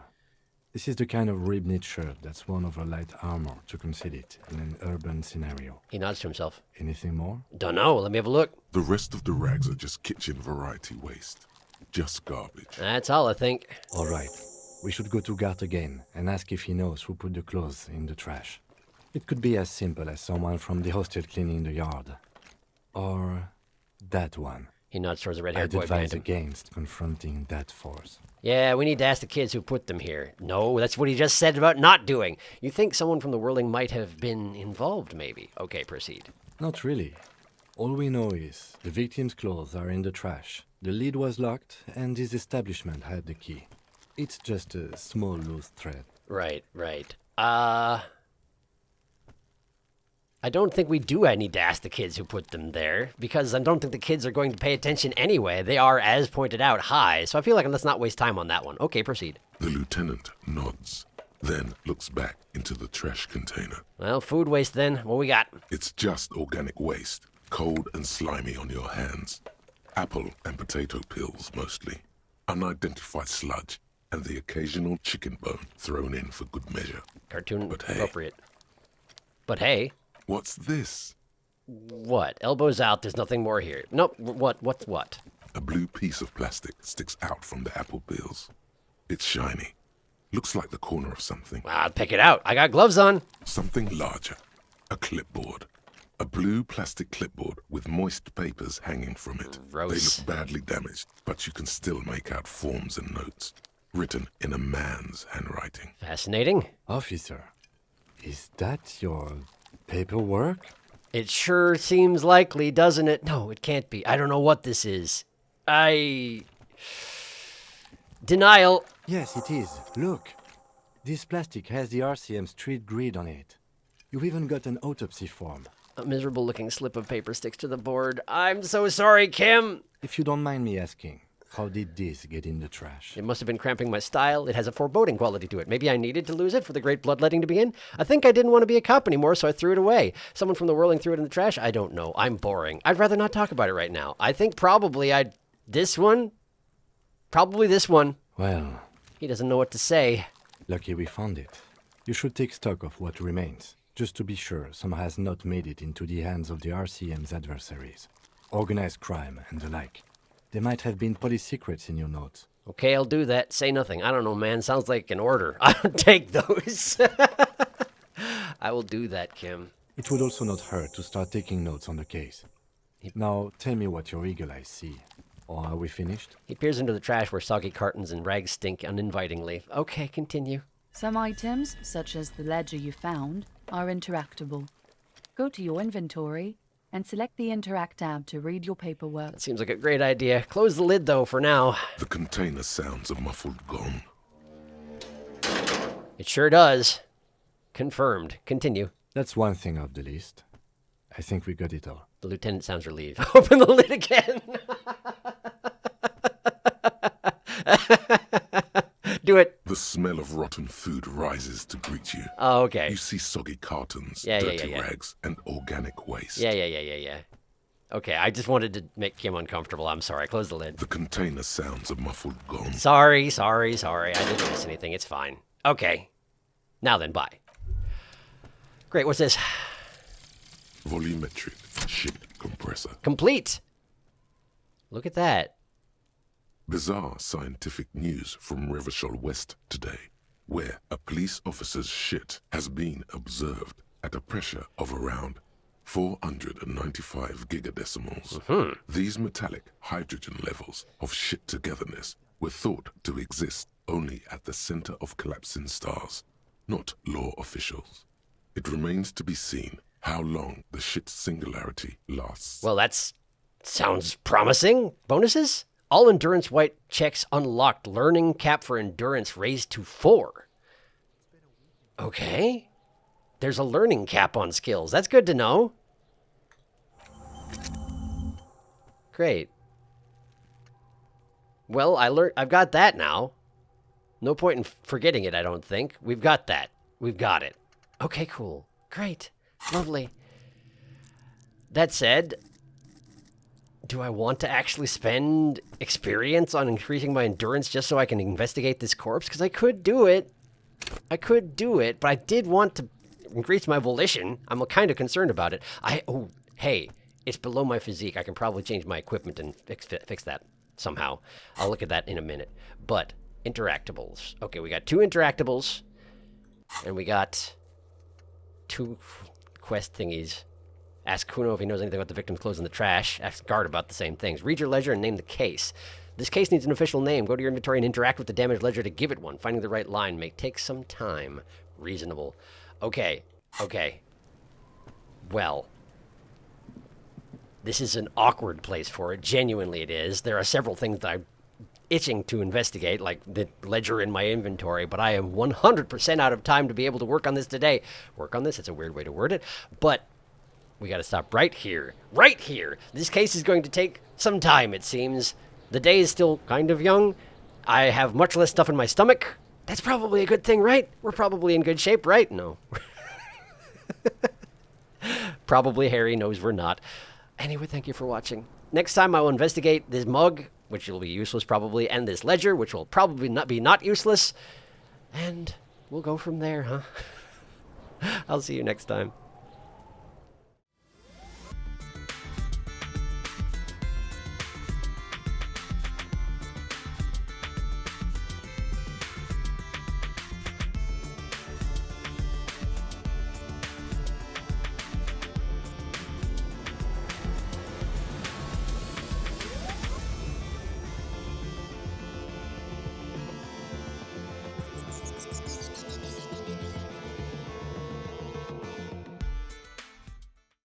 This is the kind of rib-knit shirt that's worn over light armor to conceal it in an urban scenario. He nods to himself. Anything more? Dunno. Let me have a look. The rest of the rags are just kitchen variety waste. Just garbage. That's all, I think. All right. We should go to Gart again and ask if he knows who put the clothes in the trash. It could be as simple as someone from the hostel cleaning the yard. Or that one. He nods towards the red-haired I'd boy behind advise him. against confronting that force. Yeah, we need to ask the kids who put them here. No, that's what he just said about not doing. You think someone from the Whirling might have been involved, maybe? Okay, proceed. Not really. All we know is the victim's clothes are in the trash. The lid was locked, and his establishment had the key. It's just a small loose thread. Right. I don't think we do need to ask the kids who put them there, because I don't think the kids are going to pay attention anyway. They are, as pointed out, high, so I feel like let's not waste time on that one. Okay, proceed. The lieutenant nods, then looks back into the trash container. Well, food waste then. What we got? It's just organic waste, cold and slimy on your hands. Apple and potato peels, mostly. Unidentified sludge, and the occasional chicken bone thrown in for good measure. Cartoon But hey. appropriate. But hey. What's this? What? Elbows out, there's nothing more here. Nope, what's what? A blue piece of plastic sticks out from the apple peels. It's shiny. Looks like the corner of something. I'll pick it out. I got gloves on. Something larger. A clipboard. A blue plastic clipboard with moist papers hanging from it. Gross. They look badly damaged, but you can still make out forms and notes, written in a man's handwriting. Fascinating. Officer, is that your paperwork? It sure seems likely, doesn't it? No, it can't be. I don't know what this is. Denial. Yes, it is. Look. This plastic has the RCM street grid on it. You've even got an autopsy form. A miserable-looking slip of paper sticks to the board. I'm so sorry, Kim. If you don't mind me asking, how did this get in the trash? It must have been cramping my style. It has a foreboding quality to it. Maybe I needed to lose it for the great bloodletting to begin. I think I didn't want to be a cop anymore, so I threw it away. Someone from the whirling threw it in the trash? I don't know. I'm boring. I'd rather not talk about it right now. I think probably this one? Probably this one. Well, He doesn't know what to say. lucky we found it. You should take stock of what remains, just to be sure some has not made it into the hands of the RCM's adversaries. Organized crime and the like. There might have been police secrets in your notes. Okay, I'll do that. Say nothing. I don't know, man. Sounds like an order. I'll take those. I will do that, Kim. It would also not hurt to start taking notes on the case. Now, tell me what your eagle eyes see. Or are we finished? He peers into the trash where soggy cartons and rags stink uninvitingly. Okay, continue. Some items, such as the ledger you found, are interactable. Go to your inventory and select the Interact tab to read your paperwork. That seems like a great idea. Close the lid, though, for now. The container sounds a muffled gong. It sure does. Confirmed. Continue. That's one thing off the list. I think we got it all. The lieutenant sounds relieved. Open the lid again. Do it. The smell of rotten food rises to greet you. Oh, okay. You see soggy cartons, Yeah, dirty yeah. rags, and organic waste. Yeah. Okay, I just wanted to make Kim uncomfortable. I'm sorry. Close the lid. The container sounds a muffled gong. Sorry. I didn't miss anything. It's fine. Okay. Now then, bye. Great, what's this? Volumetric ship compressor. Complete. Look at that. Bizarre scientific news from Revachol West today, where a police officer's shit has been observed at a pressure of around 495 gigadecimals. These metallic hydrogen levels of shit togetherness were thought to exist only at the center of collapsing stars, not law officials. It remains to be seen how long the shit singularity lasts. Well, sounds promising. Bonuses? All endurance white checks unlocked. Learning cap for endurance raised to 4. Okay. There's a learning cap on skills. That's good to know. Great. Well, I've got that now. No point in forgetting it, I don't think. We've got that. We've got it. Okay, cool. Great. Lovely. That said, do I want to actually spend experience on increasing my endurance just so I can investigate this corpse? Because I could do it. But I did want to increase my volition. I'm kind of concerned about it. Hey, it's below my physique. I can probably change my equipment and fix that somehow. I'll look at that in a minute. But interactables. Okay, we got 2 interactables. And we got 2 quest thingies. Ask Kuno if he knows anything about the victim's clothes in the trash. Ask guard about the same things. Read your ledger and name the case. This case needs an official name. Go to your inventory and interact with the damaged ledger to give it one. Finding the right line may take some time. Reasonable. Okay. Well, this is an awkward place for it. Genuinely it is. There are several things that I'm itching to investigate, like the ledger in my inventory, but I am 100% out of time to be able to work on this today. Work on this? It's a weird way to word it, but we got to stop right here. Right here! This case is going to take some time, it seems. The day is still kind of young. I have much less stuff in my stomach. That's probably a good thing, right? We're probably in good shape, right? No. Probably Harry knows we're not. Anyway, thank you for watching. Next time I will investigate this mug, which will be useless probably, and this ledger, which will probably not useless. And we'll go from there, huh? I'll see you next time.